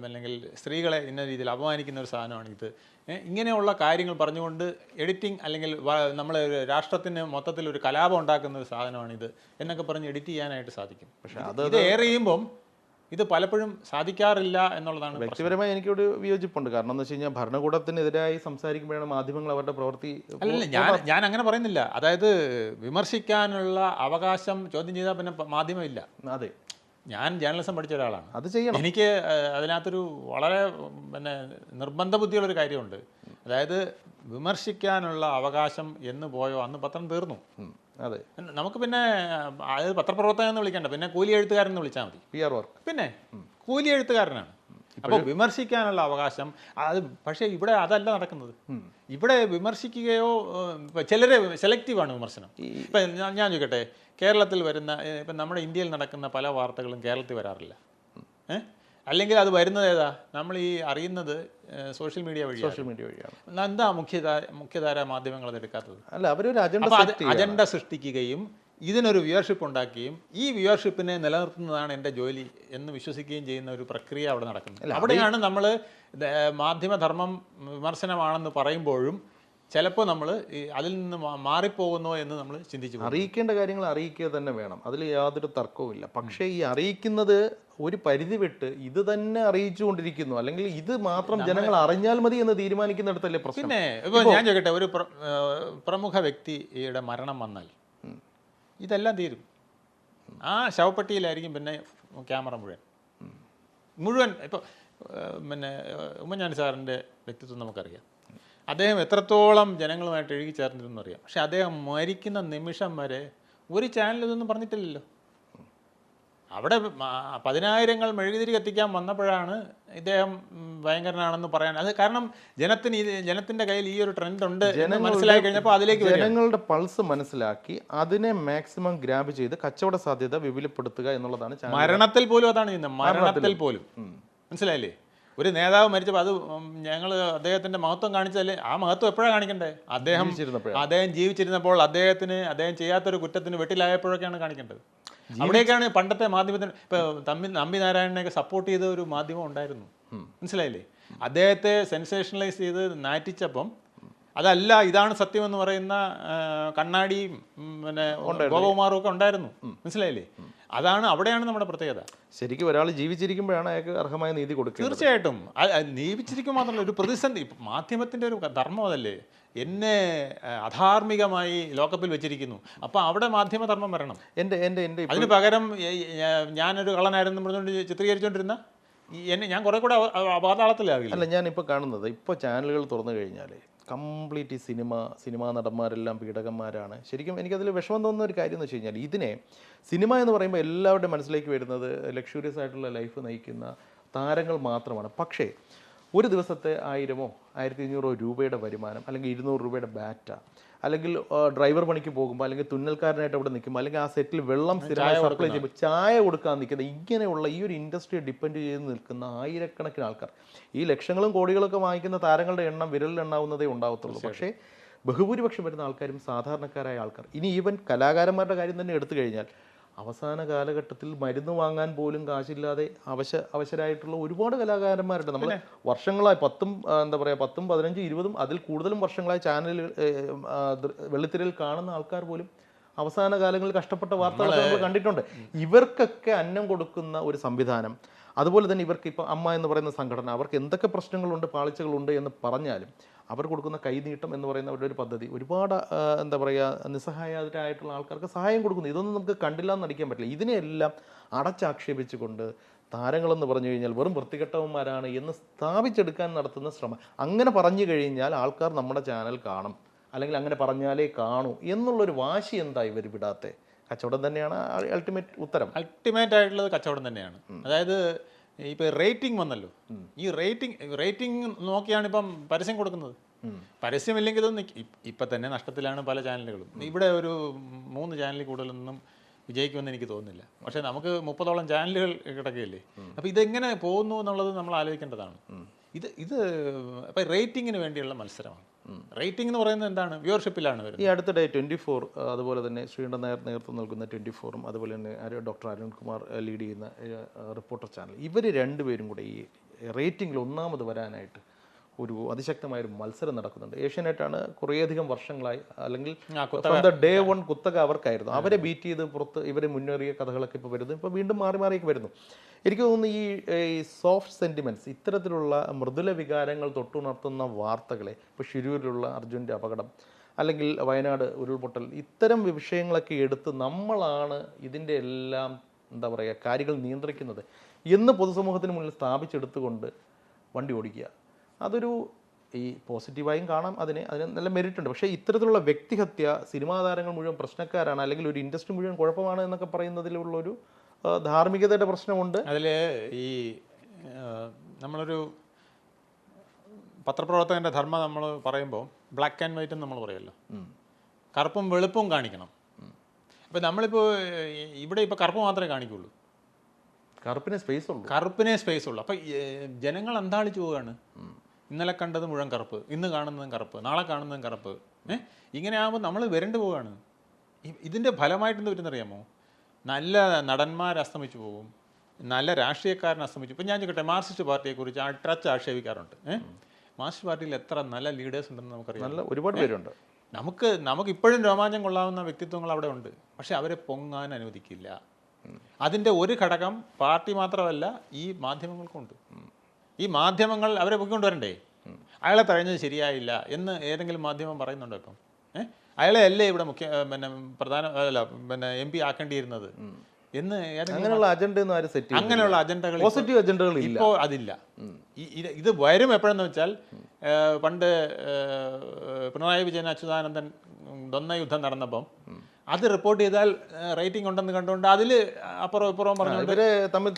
അല്ലെങ്കിൽ സ്ത്രീകളെ ഇന്ന രീതിയിൽ അപമാനിക്കുന്ന ഒരു സാധനമാണ് ഇത്, ഇങ്ങനെയുള്ള കാര്യങ്ങൾ പറഞ്ഞുകൊണ്ട് എഡിറ്റിംഗ്, അല്ലെങ്കിൽ നമ്മളെ രാഷ്ട്രത്തിന് മൊത്തത്തിൽ ഒരു കലാപം ഉണ്ടാക്കുന്ന ഒരു സാധനമാണിത് എന്നൊക്കെ പറഞ്ഞ് എഡിറ്റ് ചെയ്യാനായിട്ട് സാധിക്കും. പക്ഷേ ഇത് ഏറെ ചെയ്യുമ്പം ഇത് പലപ്പോഴും സാധിക്കാറില്ല എന്നുള്ളതാണ്. വ്യക്തിപരമായി എനിക്കൊരു വിയോജിപ്പുണ്ട്. കാരണം എന്ന് വെച്ച് കഴിഞ്ഞാൽ ഭരണകൂടത്തിനെതിരായി സംസാരിക്കുമ്പോഴാണ് മാധ്യമങ്ങൾ അവരുടെ പ്രവൃത്തി. അല്ലല്ല, ഞാൻ അങ്ങനെ പറയുന്നില്ല. അതായത് വിമർശിക്കാനുള്ള അവകാശം ചോദ്യം ചെയ്താൽ പിന്നെ മാധ്യമമില്ല. അതെ, ഞാൻ ജേർണലിസം പഠിച്ച ഒരാളാണ്. അത് ചെയ്യണം. എനിക്ക് അതിനകത്തൊരു വളരെ പിന്നെ നിർബന്ധ ബുദ്ധിയുള്ളൊരു കാര്യമുണ്ട്. അതായത് വിമർശിക്കാനുള്ള അവകാശം എന്ന് പോയോ അന്ന് പത്രം തീർന്നു. അതെ, നമുക്ക് പിന്നെ അതായത് പത്രപ്രവർത്തകൻ എന്ന് വിളിക്കണ്ട, പിന്നെ കൂലി എഴുത്തുകാരൻ എന്ന് വിളിച്ചാൽ മതി. PR വർക്ക് പിന്നെ കൂലി എഴുത്തുകാരനാണ്. അപ്പോൾ വിമർശിക്കാനുള്ള അവകാശം അത്. പക്ഷേ ഇവിടെ അതല്ല നടക്കുന്നത്. ഇവിടെ വിമർശിക്കുകയോ, ചിലരെ സെലക്റ്റീവാണ് വിമർശനം. ഇപ്പം ഞാൻ ചോദിക്കട്ടെ, കേരളത്തിൽ വരുന്ന, ഇപ്പം നമ്മുടെ ഇന്ത്യയിൽ നടക്കുന്ന പല വാർത്തകളും കേരളത്തിൽ വരാറില്ല. അല്ലെങ്കിൽ അത് വരുന്നത് ഏതാ? നമ്മൾ ഈ അറിയുന്നത് സോഷ്യൽ മീഡിയ വഴിയാണ്. എന്താ മുഖ്യധാര മാധ്യമങ്ങൾ അത് എടുക്കാത്തത്? അല്ല, അവരൊരു അജണ്ട സൃഷ്ടിക്കുകയും ഇതിനൊരു വ്യൂവർഷിപ്പ് ഉണ്ടാക്കുകയും ഈ വ്യൂവർഷിപ്പിനെ നിലനിർത്തുന്നതാണ് എൻ്റെ ജോലി എന്ന് വിശ്വസിക്കുകയും ചെയ്യുന്ന ഒരു പ്രക്രിയ അവിടെ നടക്കുന്നത്. അവിടെയാണ് നമ്മൾ മാധ്യമധർമ്മം വിമർശനമാണെന്ന് പറയുമ്പോഴും ചിലപ്പോൾ നമ്മൾ അതിൽ നിന്ന് മാറിപ്പോകുന്നോ എന്ന് നമ്മൾ ചിന്തിച്ചു. അറിയിക്കേണ്ട കാര്യങ്ങൾ അറിയിക്കുക തന്നെ വേണം, അതിൽ യാതൊരു തർക്കവുമില്ല. പക്ഷേ ഈ അറിയിക്കുന്നത് ഒരു പരിധി വിട്ട് ഇത് തന്നെ അറിയിച്ചുകൊണ്ടിരിക്കുന്നു, അല്ലെങ്കിൽ ഇത് മാത്രം ജനങ്ങൾ അറിഞ്ഞാൽ മതി എന്ന് തീരുമാനിക്കുന്നിടത്തല്ലേ പ്രശ്നം. പിന്നെ ഇപ്പോൾ ഞാൻ ചോദിക്കട്ടെ, ഒരു പ്രമുഖ വ്യക്തിയുടെ മരണം വന്നാൽ ഇതെല്ലാം തീരും. ആ ശവപ്പെട്ടിയിലായിരിക്കും പിന്നെ ക്യാമറ മുഴുവൻ. ഇപ്പോൾ പിന്നെ ഉമ്മൻചാണ്ടി സാറിൻ്റെ വ്യക്തിത്വം നമുക്കറിയാം. അദ്ദേഹം എത്രത്തോളം ജനങ്ങളുമായിട്ട് ഇഴുകി ചേർന്നിരുന്നു അറിയാം. പക്ഷെ അദ്ദേഹം മരിക്കുന്ന നിമിഷം വരെ ഒരു ചാനൽ ഇതൊന്നും പറഞ്ഞിട്ടില്ലല്ലോ. അവിടെ 10,000 മെഴുകുതിരി കത്തിക്കാൻ വന്നപ്പോഴാണ് ഇദ്ദേഹം ഭയങ്കരനാണെന്ന് പറയാൻ. അത് കാരണം ജനത്തിൻ്റെ കയ്യിൽ ഈ ഒരു ട്രെൻഡ് ഉണ്ട് മനസ്സിലാക്കി കഴിഞ്ഞപ്പോൾ അതിലേക്ക് ജനങ്ങളുടെ പൾസ് മനസ്സിലാക്കി അതിനെ മാക്സിമം ഗ്രാബ് ചെയ്ത് കച്ചവട സാധ്യത വിപുലപ്പെടുത്തുക എന്നുള്ളതാണ്. മരണത്തിൽ പോലും അതാണ് ചെയ്യുന്നത്. മരണത്തിൽ പോലും മനസ്സിലായില്ലേ? ഒരു നേതാവ് മരിച്ചപ്പോൾ അത് ഞങ്ങൾ അദ്ദേഹത്തിൻ്റെ മഹത്വം കാണിച്ചാലേ ആ മഹത്വം എപ്പോഴാണ് കാണിക്കണ്ടേ? അദ്ദേഹം ജീവിച്ചിരുന്നപ്പോൾ അദ്ദേഹം ചെയ്യാത്തൊരു കുറ്റത്തിന് വെട്ടിലായപ്പോഴൊക്കെയാണ് കാണിക്കേണ്ടത്. അവിടേക്കാണ് പണ്ടത്തെ മാധ്യമത്തിന് ഇപ്പോൾ നമ്പി നാരായണനെയൊക്കെ സപ്പോർട്ട് ചെയ്ത ഒരു മാധ്യമം ഉണ്ടായിരുന്നു. മനസ്സിലായില്ലേ? അദ്ദേഹത്തെ സെൻസേഷണലൈസ് ചെയ്ത് നാറ്റിച്ചപ്പം അതല്ല ഇതാണ് സത്യം എന്ന് പറയുന്ന കണ്ണാടിയും പിന്നെ ഗോപകുമാറും ഒക്കെ ഉണ്ടായിരുന്നു. മനസ്സിലായില്ലേ? അവിടെയാണ് നമ്മുടെ പ്രത്യേകത. ശരിക്കും ഒരാൾ ജീവിച്ചിരിക്കുമ്പോഴാണ് അയാൾക്ക് അർഹമായ നീതി കൊടുക്കുക. തീർച്ചയായിട്ടും ജീവിച്ചിരിക്കും മാത്രമല്ല, ഒരു പ്രതിസന്ധി മാധ്യമത്തിൻ്റെ ഒരു ധർമ്മം അതല്ലേ. എന്നെ അധാർമികമായി ലോക്കപ്പിൽ വെച്ചിരിക്കുന്നു, അപ്പോൾ അവിടെ മാധ്യമധർമ്മം വരണം. അതിന് പകരം ഞാനൊരു കള്ളനായിരുന്നു പറഞ്ഞുകൊണ്ട് ചിത്രീകരിച്ചുകൊണ്ടിരുന്ന ഞാൻ കുറെ കൂടെ അപാതാളത്തിലാകില്ല. അല്ല, ഞാനിപ്പോൾ കാണുന്നത് ഇപ്പോൾ ചാനലുകൾ തുറന്നു കഴിഞ്ഞാൽ കംപ്ലീറ്റ് ഈ സിനിമാ നടന്മാരെല്ലാം പീഡകന്മാരാണ്. ശരിക്കും എനിക്കതിൽ വിഷമം തോന്നുന്ന ഒരു കാര്യം എന്ന് വെച്ച് കഴിഞ്ഞാൽ, ഇതിനെ സിനിമ എന്ന് പറയുമ്പോൾ എല്ലാവരുടെയും മനസ്സിലേക്ക് വരുന്നത് ലക്ഷൂറിയസ് ആയിട്ടുള്ള ലൈഫ് നയിക്കുന്ന താരങ്ങൾ മാത്രമാണ്. പക്ഷേ ഒരു ദിവസത്തെ 1000 1500 രൂപയുടെ വരുമാനം, അല്ലെങ്കിൽ 200 രൂപയുടെ ബാറ്റ, അല്ലെങ്കിൽ ഡ്രൈവർ പണിക്ക് പോകുമ്പോൾ, അല്ലെങ്കിൽ തുന്നൽക്കാരനായിട്ട് അവിടെ നിൽക്കുമ്പോൾ, അല്ലെങ്കിൽ ആ സെറ്റിൽ വെള്ളം സ്ഥിരമായി സപ്ലൈ ചെയ്യുമ്പോൾ ചായ കൊടുക്കാൻ നിൽക്കുന്ന, ഇങ്ങനെയുള്ള ഈ ഒരു ഇൻഡസ്ട്രിയെ ഡിപ്പെൻഡ് ചെയ്ത് നിൽക്കുന്ന ആയിരക്കണക്കിന് ആൾക്കാർ, ഈ ലക്ഷങ്ങളും കോടികളൊക്കെ വാങ്ങിക്കുന്ന താരങ്ങളുടെ എണ്ണം വിരലിലെണ്ണാവുന്നതേ ഉണ്ടാവത്തുള്ളൂ. പക്ഷേ ബഹുഭൂരിപക്ഷം വരുന്ന ആൾക്കാരും സാധാരണക്കാരായ ആൾക്കാർ. ഇനി ഈവൻ കലാകാരന്മാരുടെ കാര്യം തന്നെ എടുത്തു കഴിഞ്ഞാൽ, അവസാന കാലഘട്ടത്തിൽ മരുന്ന് വാങ്ങാൻ പോലും കാശില്ലാതെ അവശരായിട്ടുള്ള ഒരുപാട് കലാകാരന്മാരുണ്ട്. നമ്മൾ വർഷങ്ങളായി 10 15 20 അതിൽ കൂടുതലും വർഷങ്ങളായി ചാനലിൽ വെള്ളിത്തിരയിൽ കാണുന്ന ആൾക്കാർ പോലും അവസാന കാലങ്ങളിൽ കഷ്ടപ്പെട്ട വാർത്തകൾ നമ്മൾ കണ്ടിട്ടുണ്ട്. ഇവർക്കൊക്കെ അന്നം കൊടുക്കുന്ന ഒരു സംവിധാനം, അതുപോലെ തന്നെ ഇവർക്ക് ഇപ്പോൾ അമ്മ എന്ന് പറയുന്ന സംഘടന, അവർക്ക് എന്തൊക്കെ പ്രശ്നങ്ങളുണ്ട്, പാളിച്ചകളുണ്ട് എന്ന് പറഞ്ഞാലും അവർ കൊടുക്കുന്ന കൈനീട്ടം എന്ന് പറയുന്ന അവരുടെ ഒരു പദ്ധതി ഒരുപാട് നിസ്സഹായരായിട്ടുള്ള ആൾക്കാർക്ക് സഹായം കൊടുക്കുന്നു. ഇതൊന്നും നമുക്ക് കണ്ടില്ല എന്ന് നടിക്കാൻ പറ്റില്ല. ഇതിനെല്ലാം അടച്ചാക്ഷേപിച്ചുകൊണ്ട് താരങ്ങളെന്ന് പറഞ്ഞു കഴിഞ്ഞാൽ വെറും വൃത്തികെട്ടവന്മാരാണ് എന്ന് സ്ഥാപിച്ചെടുക്കാൻ നടത്തുന്ന ശ്രമം. അങ്ങനെ പറഞ്ഞു കഴിഞ്ഞാൽ ആൾക്കാർ നമ്മുടെ ചാനൽ കാണും, അല്ലെങ്കിൽ അങ്ങനെ പറഞ്ഞാലേ കാണൂ എന്നുള്ളൊരു വാശി എന്താ ഇവർ വിടാത്തെ? കച്ചവടം തന്നെയാണ് അൾട്ടിമേറ്റ് ആയിട്ടുള്ളത്. കച്ചവടം തന്നെയാണ്. അതായത് ഇപ്പോൾ റേറ്റിംഗ് വന്നല്ലോ, ഈ റേറ്റിംഗ് നോക്കിയാണ് ഇപ്പം പരസ്യം കൊടുക്കുന്നത്. പരസ്യമില്ലെങ്കിൽ ഇതൊന്നും ഇപ്പം തന്നെ നഷ്ടത്തിലാണ് പല ചാനലുകളും. ഇവിടെ ഒരു 3 ചാനലിൽ കൂടുതലൊന്നും വിജയിക്കുമെന്ന് എനിക്ക് തോന്നുന്നില്ല. പക്ഷേ നമുക്ക് 30ഓളം ചാനലുകൾ കിടക്കുകയില്ലേ. അപ്പോൾ ഇതെങ്ങനെ പോകുന്നു എന്നുള്ളത് നമ്മൾ ആലോചിക്കേണ്ടതാണ്. ഇത് ഇപ്പം റേറ്റിങ്ങിന് വേണ്ടിയുള്ള മത്സരമാണ്. റേറ്റിംഗ് എന്ന് പറയുന്നത് എന്താണ്? വ്യൂവർഷിപ്പിലാണ് വരുന്നത്. ഈ അടുത്തിടെ 24, അതുപോലെ തന്നെ ശ്രീകണ്ഠൻ നായർ നേതൃത്വം നൽകുന്ന 24ഉം, അതുപോലെ തന്നെ ഡോക്ടർ അരുൺകുമാർ ലീഡ് ചെയ്യുന്ന റിപ്പോർട്ടർ ചാനൽ, ഇവർ രണ്ടുപേരും കൂടെ ഈ റേറ്റിംഗിൽ ഒന്നാമത് വരാനായിട്ട് ഒരു അതിശക്തമായൊരു മത്സരം നടക്കുന്നുണ്ട്. ഏഷ്യാനെറ്റാണ് കുറേയധികം വർഷങ്ങളായി, അല്ലെങ്കിൽ ഡേ 1 കുത്തക അവർക്കായിരുന്നു. അവരെ ബീറ്റ് ചെയ്ത് പുറത്ത് ഇവർ മുന്നേറിയ കഥകളൊക്കെ ഇപ്പോൾ വരുന്നു. ഇപ്പോൾ വീണ്ടും മാറിയൊക്കെ വരുന്നു. എനിക്ക് തോന്നുന്നു ഈ സോഫ്റ്റ് സെൻറ്റിമെൻറ്റ്സ്, ഇത്തരത്തിലുള്ള മൃദുല വികാരങ്ങൾ തൊട്ടുണർത്തുന്ന വാർത്തകളെ, ഇപ്പോൾ ഷിരൂരിലുള്ള അർജുൻ്റെ അപകടം, അല്ലെങ്കിൽ വയനാട് ഉരുൾപൊട്ടൽ, ഇത്തരം വിഷയങ്ങളൊക്കെ എടുത്ത് നമ്മളാണ് ഇതിൻ്റെ എല്ലാം കാര്യങ്ങൾ നിയന്ത്രിക്കുന്നത് എന്ന് പൊതുസമൂഹത്തിന് മുന്നിൽ സ്ഥാപിച്ചെടുത്തുകൊണ്ട് വണ്ടി ഓടിക്കുക, അതൊരു ഈ പോസിറ്റീവായും കാണാം. അതിന് നല്ല മെറിറ്റ് ഉണ്ട്. പക്ഷേ ഇത്തരത്തിലുള്ള വ്യക്തിഹത്യ, സിനിമാ താരങ്ങൾ മുഴുവൻ പ്രശ്നക്കാരാണ്, അല്ലെങ്കിൽ ഒരു ഇൻഡസ്ട്രി മുഴുവൻ കുഴപ്പമാണ് എന്നൊക്കെ പറയുന്നതിലുള്ളൊരു ധാർമ്മികതയുടെ പ്രശ്നമുണ്ട്. അതിൽ ഈ നമ്മളൊരു പത്രപ്രവർത്തകൻ്റെ ധർമ്മം നമ്മൾ പറയുമ്പോൾ ബ്ലാക്ക് ആൻഡ് വൈറ്റും നമ്മൾ പറയുമല്ലോ, കറുപ്പും വെളുപ്പും കാണിക്കണം. അപ്പോൾ നമ്മളിപ്പോൾ ഇവിടെ ഇപ്പോൾ കറുപ്പ് മാത്രമേ കാണിക്കുള്ളൂ, കറുപ്പിനെ സ്പേസ് ഉള്ളൂ. അപ്പോൾ ജനങ്ങൾ അന്താളിച്ചു പോവുകയാണ്. ഇന്നലെ കണ്ടത് മുഴുവൻ കറുപ്പ്, ഇന്ന് കാണുന്നതും കറുപ്പ്, നാളെ കാണുന്നതും കറുപ്പ്. ഇങ്ങനെ ആകുമ്പോൾ നമ്മൾ വരണ്ടു പോവുകയാണ്. ഇതിൻ്റെ ഫലമായിട്ട് എന്ത് പറ്റുന്നറിയാമോ? നല്ല നടന്മാർ അസ്തമിച്ചു പോകും, നല്ല രാഷ്ട്രീയക്കാരൻ അസ്തമിച്ചു. ഇപ്പം ഞാൻ ചോദിക്കട്ടെ, മാർക്സിസ്റ്റ് പാർട്ടിയെക്കുറിച്ച് അടച്ച് ആക്ഷേപിക്കാറുണ്ട്. മാർക്സിസ്റ്റ് പാർട്ടിയിൽ എത്ര നല്ല ലീഡേഴ്സ് ഉണ്ടെന്ന് നമുക്കറിയാം. നല്ല ഒരുപാട് പേരുണ്ട്. നമുക്ക് ഇപ്പോഴും രോമാഞ്ചം കൊള്ളാവുന്ന വ്യക്തിത്വങ്ങൾ അവിടെ ഉണ്ട്. പക്ഷെ അവരെ പൊങ്ങാൻ അനുവദിക്കില്ല. അതിൻ്റെ ഒരു ഘടകം പാർട്ടി മാത്രമല്ല, ഈ മാധ്യമങ്ങൾക്കുണ്ട്. ഈ മാധ്യമങ്ങൾ അവരെ പൊക്കിക്കൊണ്ടുവരണ്ടേ? അയാളെ തഴഞ്ഞത് ശരിയായില്ല എന്ന് ഏതെങ്കിലും മാധ്യമം പറയുന്നുണ്ടോ ഇപ്പം? അയാളെ അല്ലേ ഇവിടെ MP ആക്കേണ്ടിയിരുന്നത് എന്ന് അങ്ങനെയുള്ള അജണ്ടയൊന്നും ആരും സെറ്റ് ചെയ്യും. അങ്ങനെയുള്ള അജണ്ടകൾ, പോസിറ്റീവ് അജണ്ടകൾ ഇപ്പോൾ അതില്ല. ഇത് വരും എപ്പോഴെന്ന് വെച്ചാൽ, പണ്ട് പിണറായി വിജയൻ അച്യുതാനന്ദൻ ദ്വന്ദ്വ യുദ്ധം നടന്നപ്പം അത് റിപ്പോർട്ട് ചെയ്താൽ റേറ്റിംഗ് ഉണ്ടെന്ന് കണ്ടുകൊണ്ട് അതിൽ അപ്പുറം ഇപ്പുറവും പറഞ്ഞുകൊണ്ട് തമ്മിൽ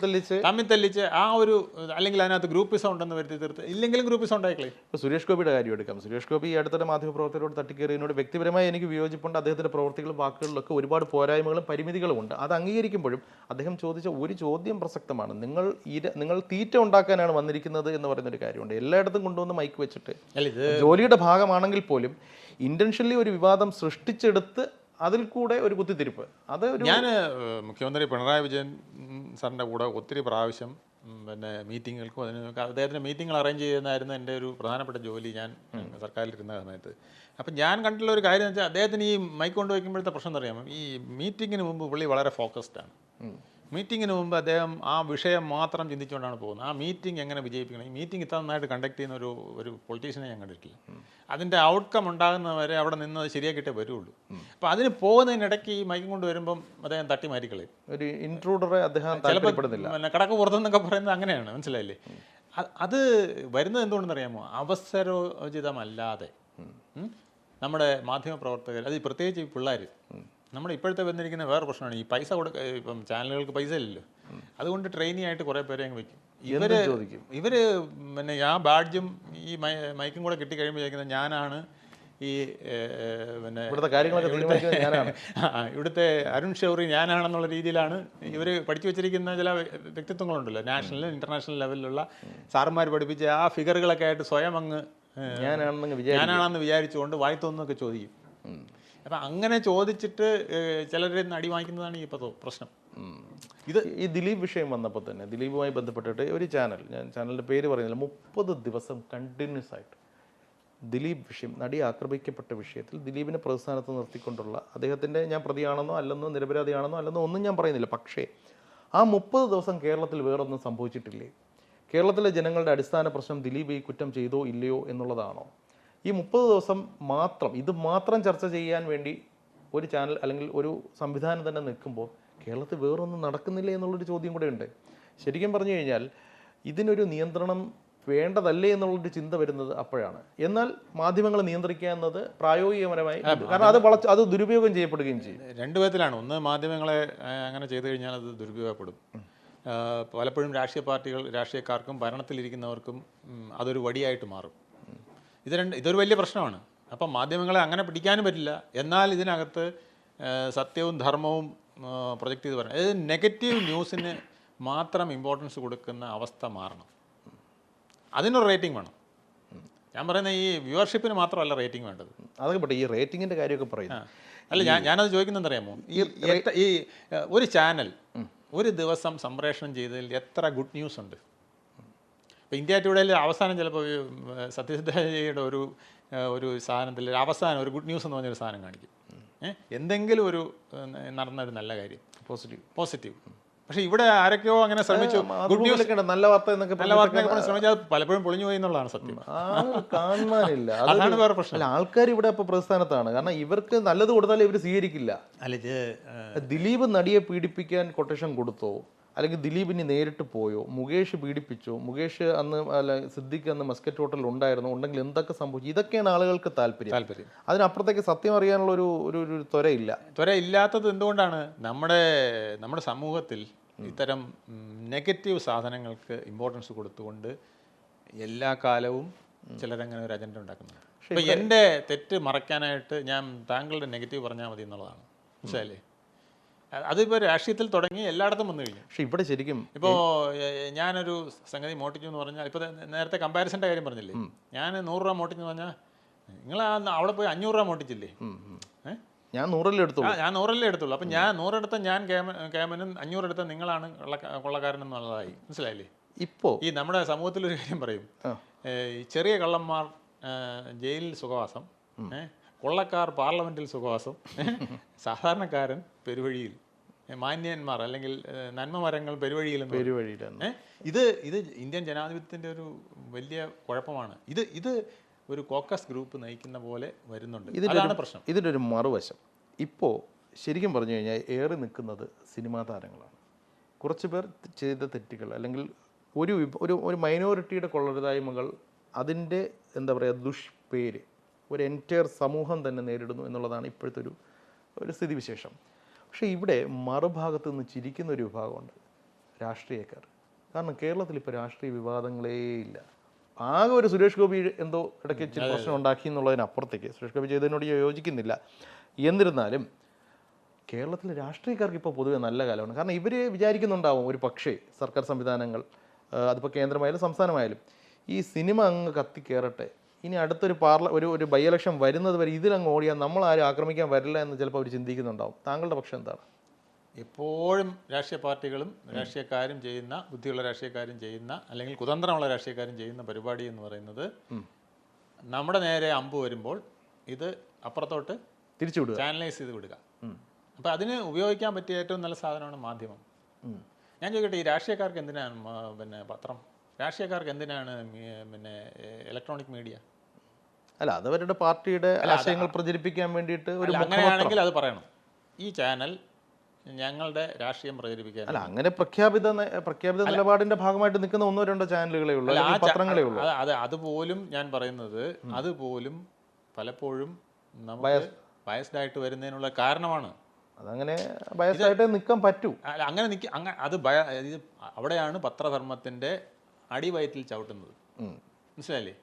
തെല്ലിച്ച് ആ ഒരു, അല്ലെങ്കിൽ അതിനകത്ത് ഗ്രൂപ്പിസം ഉണ്ടെന്ന് വരുത്തി തീർത്ത്, ഇല്ലെങ്കിലും ഗ്രൂപ്പിസം ഉണ്ടായിക്കളെ. ഇപ്പോൾ സുരേഷ് ഗോപിയുടെ കാര്യം എടുക്കാം. സുരേഷ് ഗോപി ഈ അടുത്തിടെ മാധ്യമപ്രവർത്തകരോട് തട്ടിക്കയറിയതിനോട് വ്യക്തിപരമായി എനിക്ക് വിയോജിപ്പുണ്ട്. അദ്ദേഹത്തിൻ്റെ പ്രവർത്തികളും വാക്കുകളിലൊക്കെ ഒരുപാട് പോരായ്മകളും പരിമിതികളും ഉണ്ട്. അത് അംഗീകരിക്കുമ്പോഴും അദ്ദേഹം ചോദിച്ച ഒരു ചോദ്യം പ്രസക്തമാണ്. നിങ്ങൾ തീറ്റ ഉണ്ടാക്കാനാണ് വന്നിരിക്കുന്നത് എന്ന് പറയുന്നൊരു കാര്യമുണ്ട്. എല്ലായിടത്തും കൊണ്ടുവന്ന് മൈക്ക് വെച്ചിട്ട് ജോലിയുടെ ഭാഗമാണെങ്കിൽ പോലും ഇൻറ്റൻഷനലി ഒരു വിവാദം സൃഷ്ടിച്ചെടുത്ത് അതിൽ കൂടെ ഒരു കുത്തിത്തിരിപ്പ്. അത് ഞാൻ മുഖ്യമന്ത്രി പിണറായി വിജയൻ സാറിൻ്റെ കൂടെ ഒത്തിരി പ്രാവശ്യം മീറ്റിങ്ങുകൾക്കും അതിനൊക്കെ അദ്ദേഹത്തിൻ്റെ മീറ്റിങ്ങൾ അറേഞ്ച് ചെയ്യുന്നതായിരുന്നു എൻ്റെ ഒരു പ്രധാനപ്പെട്ട ജോലി ഞാൻ സർക്കാരിലിരുന്ന സമയത്ത്. അപ്പം ഞാൻ കണ്ടിട്ടുള്ള ഒരു കാര്യം എന്ന് വെച്ചാൽ, അദ്ദേഹത്തിന് ഈ മൈക്ക് കൊണ്ട് വയ്ക്കുമ്പോഴത്തെ പ്രശ്നം അറിയാമോ? ഈ മീറ്റിങ്ങിന് മുമ്പ് പുള്ളി വളരെ ഫോക്കസ്ഡാണ്. മീറ്റിങ്ങിന് മുമ്പ് അദ്ദേഹം ആ വിഷയം മാത്രം ചിന്തിച്ചുകൊണ്ടാണ് പോകുന്നത്. ആ മീറ്റിംഗ് എങ്ങനെ വിജയിപ്പിക്കണം, ഈ മീറ്റിംഗ് ഇത്ര നന്നായിട്ട് കണ്ടക്ട് ചെയ്യുന്ന ഒരു പൊളിറ്റീഷ്യനെ ഞാൻ കണ്ടിട്ടില്ല. അതിൻ്റെ ഔട്ട്കം ഉണ്ടാകുന്നവരെ അവിടെ നിന്ന് അത് ശരിയാക്കിയിട്ടേ വരുള്ളൂ. അപ്പോൾ അതിന് പോകുന്നതിനിടയ്ക്ക് ഈ മൈക്കും കൊണ്ട് വരുമ്പം അദ്ദേഹം തട്ടി മാറ്റിക്കളയും. ഒരു ഇൻട്രൂഡറെ അദ്ദേഹം ചിലപ്പോൾ കടക്ക് പുറത്തെന്നൊക്കെ പറയുന്നത് അങ്ങനെയാണ്, മനസ്സിലായില്ലേ? അത് വരുന്നത് എന്തുകൊണ്ടെന്നറിയാമോ? അവസരോചിതമല്ലാതെ നമ്മുടെ മാധ്യമപ്രവർത്തകർ, അത് പ്രത്യേകിച്ച് ഈ പിള്ളേർ, നമ്മുടെ ഇപ്പോഴത്തെ വന്നിരിക്കുന്ന വേറെ പ്രശ്നമാണ് ഈ പൈസ ഇപ്പം ചാനലുകൾക്ക് പൈസ ഇല്ലല്ലോ. അതുകൊണ്ട് ട്രെയിനി ആയിട്ട് കുറേ പേരെ അങ്ങ് വയ്ക്കും. ഇവർ ആ ബാഡ്ജും ഈ മൈക്കും കൂടെ കിട്ടിക്കഴിയുമ്പോൾ ഞാനാണ് ഈ ഇവിടുത്തെ അരുൺ ഷൗറി ഞാനാണെന്നുള്ള രീതിയിലാണ് ഇവർ പഠിച്ചു വെച്ചിരിക്കുന്ന ചില വ്യക്തിത്വങ്ങളുണ്ടല്ലോ, നാഷണൽ ഇന്റർനാഷണൽ ലെവലിലുള്ള സാറന്മാർ പഠിപ്പിച്ച ആ ഫിഗറുകളൊക്കെ ആയിട്ട് സ്വയം അങ്ങ് ഞാനാണെന്ന് വിചാരിച്ചുകൊണ്ട് വായ്ത്തൊന്നൊക്കെ ചോദിക്കും. അപ്പം അങ്ങനെ ചോദിച്ചിട്ട് ചിലരിൽ നിന്ന് അടി വാങ്ങിക്കുന്നതാണ് ഈ പ്രശ്നം. ഈ ദിലീപ് വിഷയം വന്നപ്പോൾ തന്നെ ദിലീപുമായി ബന്ധപ്പെട്ടിട്ട് ഒരു ഞാൻ ചാനലിൻ്റെ പേര് പറയുന്നില്ല, 30 ദിവസം കണ്ടിന്യൂസ് ആയിട്ട് ദിലീപ് വിഷയം, നടി ആക്രമിക്കപ്പെട്ട വിഷയത്തിൽ ദിലീപിനെ പ്രതിസ്ഥാനത്ത് നിർത്തിക്കൊണ്ടുള്ള അദ്ദേഹത്തിൻ്റെ, ഞാൻ പ്രതിയാണെന്നോ അല്ലെന്നോ നിരപരാധിയാണെന്നോ അല്ലെന്നോ ഒന്നും ഞാൻ പറയുന്നില്ല, പക്ഷേ ആ 30 ദിവസം കേരളത്തിൽ വേറൊന്നും സംഭവിച്ചിട്ടില്ലേ? കേരളത്തിലെ ജനങ്ങളുടെ അടിസ്ഥാന പ്രശ്നം ദിലീപ് ഈ കുറ്റം ചെയ്തോ ഇല്ലയോ എന്നുള്ളതാണോ? ഈ 30 ദിവസം ഇത് മാത്രം ചർച്ച ചെയ്യാൻ വേണ്ടി ഒരു ചാനൽ അല്ലെങ്കിൽ ഒരു സംവിധാനം തന്നെ നിൽക്കുമ്പോൾ കേരളത്തിൽ വേറൊന്നും നടക്കുന്നില്ല എന്നുള്ളൊരു ചോദ്യം കൂടെ ഉണ്ട്. ശരിക്കും പറഞ്ഞു കഴിഞ്ഞാൽ ഇതിനൊരു നിയന്ത്രണം വേണ്ടതല്ലേ എന്നുള്ളൊരു ചിന്ത വരുന്നത് അപ്പോഴാണ്. എന്നാൽ മാധ്യമങ്ങളെ നിയന്ത്രിക്കുക എന്നത് പ്രായോഗികപരമായി, കാരണം അത് ദുരുപയോഗം ചെയ്യപ്പെടുകയും ചെയ്യും. രണ്ട് വിധത്തിലാണ്. ഒന്ന്, മാധ്യമങ്ങളെ അങ്ങനെ ചെയ്തു കഴിഞ്ഞാൽ അത് ദുരുപയോഗപ്പെടും. പലപ്പോഴും രാഷ്ട്രീയക്കാർക്കും ഭരണത്തിലിരിക്കുന്നവർക്കും അതൊരു വടിയായിട്ട് മാറും. ഇതൊരു വലിയ പ്രശ്നമാണ്. അപ്പം മാധ്യമങ്ങളെ അങ്ങനെ പിടിക്കാനും പറ്റില്ല. എന്നാൽ ഇതിനകത്ത് സത്യവും ധർമ്മവും പ്രൊജക്റ്റ് ചെയ്ത് പറയണം. അതായത് നെഗറ്റീവ് ന്യൂസിന് മാത്രം ഇമ്പോർട്ടൻസ് കൊടുക്കുന്ന അവസ്ഥ മാറണം. അതിനൊരു റേറ്റിംഗ് വേണം. ഞാൻ പറയുന്ന ഈ വ്യൂവർഷിപ്പിന് മാത്രമല്ല റേറ്റിംഗ് വേണ്ടത്. അതൊക്കെ പോട്ടെ, ഈ റേറ്റിങ്ങിൻ്റെ കാര്യമൊക്കെ പറയുന്നു. അല്ല, ഞാനത് ചോദിക്കുന്നത് അറിയാമോ? ഈ ഒരു ചാനൽ ഒരു ദിവസം സംപ്രേഷണം ചെയ്തതിൽ എത്ര ഗുഡ് ന്യൂസ് ഉണ്ട്? ഇപ്പോൾ ഇന്ത്യ ടുഡേയിൽ അവസാനം ചിലപ്പോൾ സത്യസിദ്ധയുടെ ഒരു സാധനത്തിൽ അവസാനം ഒരു ഗുഡ് ന്യൂസ് എന്ന് പറഞ്ഞൊരു സാധനം കാണിക്കും. എന്തെങ്കിലും ഒരു നടന്നൊരു നല്ല കാര്യം, പോസിറ്റീവ്. പക്ഷേ ഇവിടെ ആരൊക്കെയോ അങ്ങനെ ശ്രമിച്ചു, ഗുഡ് ന്യൂസ്, നല്ല വാർത്ത ശ്രമിച്ചാൽ പലപ്പോഴും പൊളിഞ്ഞു പോയി എന്നുള്ളതാണ് സത്യം. കാണാനില്ല, അതാണ് വേറെ പ്രശ്നം. ആൾക്കാർ ഇവിടെ ഇപ്പോൾ പ്രതിസ്ഥാനത്താണ്. കാരണം ഇവർക്ക് നല്ലത് കൊടുത്താലേ ഇവർ സ്വീകരിക്കില്ല. ദിലീപ് നടിയെ പീഡിപ്പിക്കാൻ കൊട്ടേഷൻ കൊടുത്തോ, അല്ലെങ്കിൽ ദിലീപിന് നേരിട്ട് പോയോ, മുകേഷ് പീഡിപ്പിച്ചോ, മുകേഷ് സിദ്ദിഖ് അന്ന് മസ്കറ്റ് ഹോട്ടലിൽ ഉണ്ടെങ്കിൽ എന്തൊക്കെ സംഭവിച്ചു, ഇതൊക്കെയാണ് ആളുകൾക്ക് താല്പര്യം. അതിനപ്പുറത്തേക്ക് സത്യം അറിയാനുള്ള ഒരു ത്വരയില്ലാത്തത് എന്തുകൊണ്ടാണ്? നമ്മുടെ സമൂഹത്തിൽ ഇത്തരം നെഗറ്റീവ് സാധനങ്ങൾക്ക് ഇമ്പോർട്ടൻസ് കൊടുത്തുകൊണ്ട് എല്ലാ കാലവും ചിലരങ്ങനെ ഒരു അജണ്ട ഉണ്ടാക്കുന്നുണ്ട്. അപ്പോൾ എൻ്റെ തെറ്റ് മറയ്ക്കാനായിട്ട് ഞാൻ താങ്കളുടെ നെഗറ്റീവ് പറഞ്ഞാൽ മതി എന്നുള്ളതാണ്. മനസ്സിലായില്ലേ? അതിപ്പോൾ രാഷ്ട്രീയത്തിൽ തുടങ്ങി എല്ലായിടത്തും വന്നു കഴിഞ്ഞു. പക്ഷേ ഇവിടെ ശരിക്കും ഇപ്പോൾ ഞാനൊരു സംഗതി മോട്ടിച്ചു എന്ന് പറഞ്ഞാൽ, ഇപ്പോൾ നേരത്തെ കമ്പാരിസൻ്റെ കാര്യം പറഞ്ഞില്ലേ, ഞാൻ 100 രൂപ മോട്ടിച്ചെന്ന് പറഞ്ഞാൽ നിങ്ങൾ അവിടെ പോയി 500 രൂപ മോട്ടിച്ചില്ലേ? ഞാൻ 100 എടുത്തു. ഞാൻ 100 എടുത്തുള്ളൂ. അപ്പം ഞാൻ 100 എടുത്ത ഞാൻ കേമനും 500 എടുത്ത നിങ്ങളാണ് കൊള്ളക്കാരൻ എന്നുള്ളതായി. മനസ്സിലായില്ലേ? ഇപ്പോൾ ഈ നമ്മുടെ സമൂഹത്തിലൊരു കാര്യം പറയും, ഈ ചെറിയ കള്ളന്മാർ ജയിലിൽ സുഖവാസം, കൊള്ളക്കാർ പാർലമെന്റിൽ സുഖവാസം, സാധാരണക്കാരൻ പെരുവഴിയിൽ, മാന്യന്മാർ അല്ലെങ്കിൽ നന്മ മരങ്ങൾ പെരുവഴിയിലെന്ന്. ഇത് ഇന്ത്യൻ ജനാധിപത്യത്തിൻ്റെ ഒരു വലിയ കുഴപ്പമാണ്. ഇത് ഒരു കോക്കസ് ഗ്രൂപ്പ് നയിക്കുന്ന പോലെ വരുന്നുണ്ട്. ഇതാണ് പ്രശ്നം. ഇതിൻ്റെ ഒരു മറുവശം, ഇപ്പോൾ ശരിക്കും പറഞ്ഞു കഴിഞ്ഞാൽ ഏറി നിൽക്കുന്നത് സിനിമാ താരങ്ങളാണ്. കുറച്ച് പേർ ചെയ്ത തെറ്റുകൾ അല്ലെങ്കിൽ ഒരു മൈനോറിറ്റിയുടെ കൊള്ളരുതായ്മകൾ, അതിൻ്റെ എന്താ പറയുക ദുഷ്പേര് ഒരു എൻറ്റയർ സമൂഹം തന്നെ നേരിടുന്നു എന്നുള്ളതാണ് ഇപ്പോഴത്തെ ഒരു സ്ഥിതിവിശേഷം. പക്ഷേ ഇവിടെ മറുഭാഗത്ത് നിന്ന് ചിരിക്കുന്ന ഒരു വിഭാഗമുണ്ട്, രാഷ്ട്രീയക്കാർ. കാരണം കേരളത്തിൽ ഇപ്പോൾ രാഷ്ട്രീയ വിവാദങ്ങളേ ഇല്ല. ആകെ ഒരു സുരേഷ് ഗോപി എന്തോ ഇടയ്ക്ക് ഇച്ചിരി പ്രശ്നം ഉണ്ടാക്കി എന്നുള്ളതിനപ്പുറത്തേക്ക് സുരേഷ് ഗോപി ചെയ്തതിനോട് യോജിക്കുന്നില്ല. എന്നിരുന്നാലും കേരളത്തിലെ രാഷ്ട്രീയക്കാർക്ക് ഇപ്പോൾ പൊതുവെ നല്ല കാലമാണ്. കാരണം ഇവർ വിചാരിക്കുന്നുണ്ടാവും ഒരു പക്ഷേ സർക്കാർ സംവിധാനങ്ങൾ, അതിപ്പോൾ കേന്ദ്രമായാലും സംസ്ഥാനമായാലും, ഈ സിനിമ അങ്ങ് കത്തിക്കേറട്ടെ, ഇനി അടുത്തൊരു ഒരു ബൈ ഇലക്ഷൻ വരുന്നത് വരെ ഇതിലങ്ങ് ഓടിയാൽ നമ്മൾ ആരും ആക്രമിക്കാൻ വരില്ല എന്ന് ചിലപ്പോൾ അവർ ചിന്തിക്കുന്നുണ്ടാവും. താങ്കളുടെ പക്ഷം എന്താണ്? എപ്പോഴും രാഷ്ട്രീയ പാർട്ടികളും രാഷ്ട്രീയക്കാരും ചെയ്യുന്ന, ബുദ്ധിയുള്ള രാഷ്ട്രീയക്കാരും ചെയ്യുന്ന, അല്ലെങ്കിൽ കുതന്ത്രമുള്ള രാഷ്ട്രീയക്കാരും ചെയ്യുന്ന പരിപാടി എന്ന് പറയുന്നത്, നമ്മുടെ നേരെ അമ്പ് വരുമ്പോൾ ഇത് അപ്പുറത്തോട്ട് തിരിച്ചു വിടുക, ചാനലൈസ് ചെയ്ത് വിടുക. അപ്പോൾ അതിന് ഉപയോഗിക്കാൻ പറ്റിയ ഏറ്റവും നല്ല സാധനമാണ് മാധ്യമം. ഞാൻ ചോദിക്കട്ടെ, ഈ രാഷ്ട്രീയക്കാർക്ക് എന്തിനാണ് പിന്നെ പത്രം? രാഷ്ട്രീയക്കാർക്ക് എന്തിനാണ് പിന്നെ ഇലക്ട്രോണിക് മീഡിയ? അല്ല, അതവരുടെ പാർട്ടിയുടെ ആശയങ്ങൾ പ്രചരിപ്പിക്കാൻ വേണ്ടിയിട്ട് ഒരു അങ്ങനെയാണെങ്കിൽ അത് പറയണം, ഈ ചാനൽ ഞങ്ങളുടെ രാഷ്ട്രീയം പ്രചരിപ്പിക്കാൻ. അല്ല, അങ്ങനെ പ്രഖ്യാപിത നിലപാടിന്റെ ഭാഗമായിട്ട് നിൽക്കുന്ന 1-2 ചാനലുകളേ ഉള്ളൂ, പത്രങ്ങളേ ഉള്ളൂ. അതുപോലും ഞാൻ പറയുന്നത്, അതുപോലും പലപ്പോഴും നമുക്ക് ബയസ്ഡ് ആയിട്ട് വരുന്നതിനുള്ള കാരണമാണ്. അതങ്ങനെ ബയസ്ഡ് ആയിട്ട് നിൽക്കാൻ പറ്റൂ. അല്ല, അങ്ങനെ അവിടെയാണ് പത്രധർമ്മത്തിന്റെ അടിവയറ്റിൽ ചവിട്ടുന്നത്. മനസ്സിലായില്ലേ?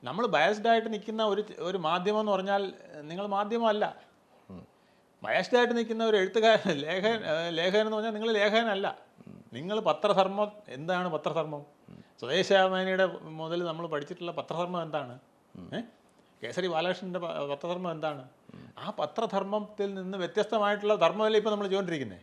നമ്മൾ ബയസ്ഡ് ആയിട്ട് നിൽക്കുന്ന ഒരു മാധ്യമം എന്ന് പറഞ്ഞാൽ നിങ്ങൾ മാധ്യമമല്ല. ബയസ്ഡ് ആയിട്ട് നിൽക്കുന്ന ഒരു എഴുത്തുകാരൻ, ലേഖകൻ എന്ന് പറഞ്ഞാൽ നിങ്ങൾ ലേഖകനല്ല. നിങ്ങൾ പത്രധർമ്മം. എന്താണ് പത്രധർമ്മം? സ്വദേശാഭിമാനിയുടെ മുതൽ നമ്മൾ പഠിച്ചിട്ടുള്ള പത്രധർമ്മം എന്താണ്? കേസരി ബാലകൃഷ്ണൻ്റെ പത്രധർമ്മം എന്താണ്? ആ പത്രധർമ്മത്തിൽ നിന്ന് വ്യത്യസ്തമായിട്ടുള്ള ധർമ്മമല്ലേ ഇപ്പോൾ നമ്മൾ ചെയ്തുകൊണ്ടിരിക്കുന്നത്.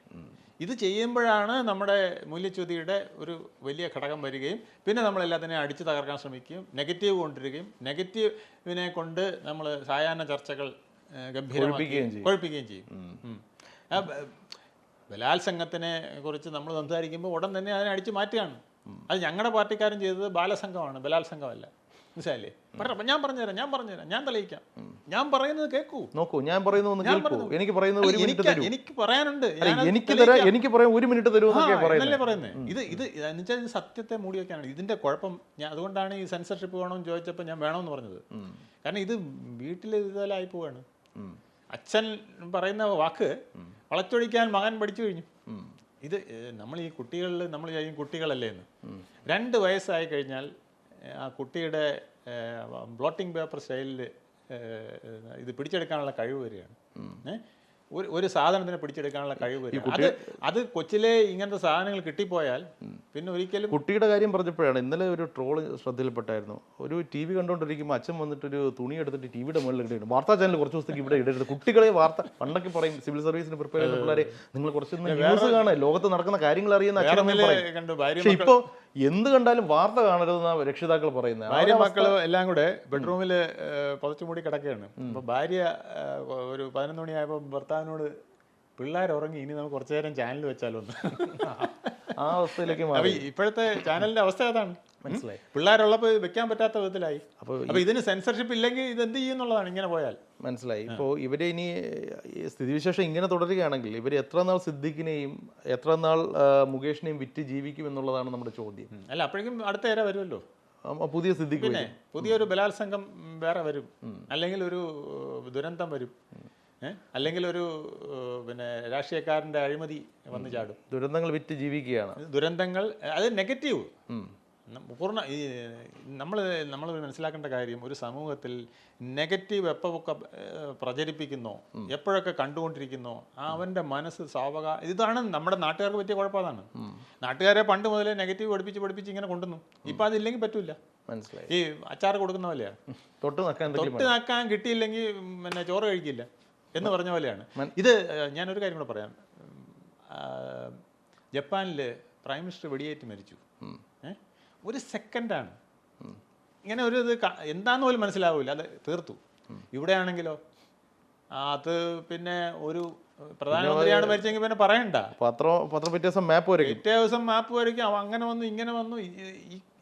ഇത് ചെയ്യുമ്പോഴാണ് നമ്മുടെ മൂല്യച്യുതിയുടെ ഒരു വലിയ ഘടകം വരികയും പിന്നെ നമ്മളെല്ലാത്തിനെയും അടിച്ചു തകർക്കാൻ ശ്രമിക്കുകയും നെഗറ്റീവ് കൊണ്ടുവരികയും നെഗറ്റീവിനെ കൊണ്ട് നമ്മൾ സായാഹ്ന ചർച്ചകൾ കുഴപ്പിക്കുകയും ചെയ്യും. ബലാത്സംഗത്തിനെ കുറിച്ച് നമ്മൾ സംസാരിക്കുമ്പോൾ ഉടൻ തന്നെ അതിനെ അടിച്ചു മാറ്റുകയാണ്. അത് ഞങ്ങളുടെ പാർട്ടിക്കാരൻ ചെയ്തത് ബാലസംഘമാണ്, ബലാത്സംഗമല്ല. മനസ്സിലായില്ലേ? ഞാൻ പറഞ്ഞുതരാം, ഞാൻ തെളിയിക്കാം. ഞാൻ പറയുന്നത് കേൾക്കൂ, നോക്കൂ, ഞാൻ പറയുന്നത് എനിക്ക് പറയുന്നത് എനിക്ക് പറയാനുണ്ട്, എനിക്ക് പറയാൻ 1 മിനിറ്റ് തരുമെന്നല്ലേ പറയുന്നത്. ഇത് എന്നുവെച്ചാൽ സത്യത്തെ മൂടി വയ്ക്കാനാണ് ഇതിന്റെ കുഴപ്പം. അതുകൊണ്ടാണ് ഈ സെൻസർഷിപ്പ് വേണമെന്ന് ചോദിച്ചപ്പോൾ ഞാൻ വേണമെന്ന് പറഞ്ഞത്. കാരണം ഇത് വീട്ടിൽ ഇതുപോലെ ആയി പോവാണ്. അച്ഛൻ പറയുന്ന വാക്ക് വളച്ചൊടിക്കാൻ മകൻ പഠിച്ചു കഴിഞ്ഞു. ഇത് നമ്മൾ ഈ കുട്ടികളിൽ നമ്മൾ കുട്ടികളല്ലേ എന്ന് 2 വയസ്സായി കഴിഞ്ഞാൽ ആ കുട്ടിയുടെ ബ്ലോട്ടിംഗ് പേപ്പർ സ്റ്റൈലിൽ ഇത് പിടിച്ചെടുക്കാനുള്ള കഴിവ് വരികയാണ്. ഒരു സാധനത്തിനെ പിടിച്ചെടുക്കാനുള്ള കഴിവ് വരിക. അത് കൊച്ചിലെ ഇങ്ങനത്തെ സാധനങ്ങൾ കിട്ടിപ്പോയാൽ പിന്നെ ഒരിക്കലും. കുട്ടിയുടെ കാര്യം പറഞ്ഞപ്പോഴാണ് ഇന്നലെ ഒരു ട്രോള് ശ്രദ്ധയിൽപ്പെട്ടായിരുന്നു. ഒരു TV കണ്ടുകൊണ്ടിരിക്കുമ്പോൾ അച്ഛൻ വന്നിട്ടൊരു തുണി എടുത്തിട്ട് ടിവിയുടെ മുകളിൽ ഇടരുത്, വാർത്താ ചാനൽ കുറച്ച് ദിവസത്തേക്ക് ഇവിടെ ഇടരുത്, കുട്ടികളെ പണ്ടൊക്കെ പറയും സിവിൽ സർവീസിന് പ്രിപ്പയർ ചെയ്യുന്ന പിള്ളേരെ നിങ്ങൾ കുറച്ച് ന്യൂസ് കാണാൻ, ലോകത്ത് നടക്കുന്ന കാര്യങ്ങൾ അറിയുന്ന അച്ഛൻ. ഇപ്പോൾ എന്ത് കണ്ടാലും വാർത്ത കാണരുതെന്നാ രക്ഷിതാക്കൾ പറയുന്നത്. ഭാര്യ മക്കളും എല്ലാം കൂടെ ബെഡ്റൂമിൽ പുതച്ചുമൂടി കിടക്കുകയാണ്. അപ്പോൾ ഭാര്യ ഒരു 11 മണിയായപ്പോൾ ഭർത്താവിനോട് പിള്ളേർ ഉറങ്ങി, ഇനി നമുക്ക് കുറച്ചു നേരം ചാനൽ വെച്ചാലോ ആ അവസ്ഥയിലേക്ക്. ഇപ്പോഴത്തെ ചാനലിന്റെ അവസ്ഥ അതാണ്. മനസ്സിലായി? പിള്ളേരുള്ളപ്പോൾ വെക്കാൻ പറ്റാത്ത വിധത്തിലായി. അപ്പോൾ ഇതിന് സെൻസർഷിപ്പ് ഇല്ലെങ്കിൽ ഇത് എന്ത് ചെയ്യുന്നുള്ളതാണ് ഇങ്ങനെ പോയാൽ. മനസ്സിലായി? ഇപ്പോൾ ഇവരെ ഇനി സ്ഥിതിവിശേഷം ഇങ്ങനെ തുടരുകയാണെങ്കിൽ ഇവർ എത്ര നാൾ സിദ്ദിഖിനെയും എത്ര നാൾ മുകേഷിനെയും വിറ്റ് ജീവിക്കും എന്നുള്ളതാണ് നമ്മുടെ ചോദ്യം. അല്ല, അപ്പോഴേക്കും അടുത്ത ഏര വരുമല്ലോ, പുതിയ സിദ്ദിഖ്. പിന്നെ പുതിയൊരു ബലാത്സംഗം വേറെ വരും, അല്ലെങ്കിൽ ഒരു ദുരന്തം വരും, അല്ലെങ്കിൽ ഒരു പിന്നെ രാഷ്ട്രീയക്കാരൻ്റെ അഴിമതി വന്ന് ചാടും. ദുരന്തങ്ങൾ വിറ്റ് ജീവിക്കുകയാണ്. ദുരന്തങ്ങൾ അത് നെഗറ്റീവ് പൂർണ്ണ. ഈ നമ്മൾ മനസ്സിലാക്കേണ്ട കാര്യം, ഒരു സമൂഹത്തിൽ നെഗറ്റീവ് എപ്പോഴൊക്കെ പ്രചരിപ്പിക്കുന്നോ, എപ്പോഴൊക്കെ കണ്ടുകൊണ്ടിരിക്കുന്നോ, അവൻ്റെ മനസ്സ് ഇതാണ് നമ്മുടെ നാട്ടുകാർക്ക് പറ്റിയ കുഴപ്പമാണ്. നാട്ടുകാരെ പണ്ട് മുതലേ നെഗറ്റീവ് പഠിപ്പിച്ച് ഇങ്ങനെ കൊണ്ടുവന്നു. ഇപ്പം അതില്ലെങ്കിൽ പറ്റൂല. മനസ്സിലായി? ഈ അച്ചാർ കൊടുക്കുന്ന പോലെയാണ്, തൊട്ട് നക്കാൻ കിട്ടിയില്ലെങ്കിൽ പിന്നെ ചോറ് കഴിക്കില്ല. എന്ന് പറഞ്ഞ പോലെയാണ് ഇത്. ഞാനൊരു കാര്യം കൂടെ പറയാം. ജപ്പാനിൽ പ്രൈം മിനിസ്റ്റർ വെടിയേറ്റ് മരിച്ചു. ഒരു സെക്കൻഡാണ്. ഇങ്ങനെ ഒരു ഇത് എന്താന്ന് പോലും മനസ്സിലാവില്ല, അത് തീർത്തു. ഇവിടെയാണെങ്കിലോ അത് പിന്നെ ഒരു പ്രധാനമന്ത്രിയാണ് മരിച്ചെങ്കിൽ പിന്നെ പറയണ്ട, പിറ്റേ ദിവസം മാപ്പ് വരയ്ക്കും. അങ്ങനെ വന്നു ഇങ്ങനെ വന്നു.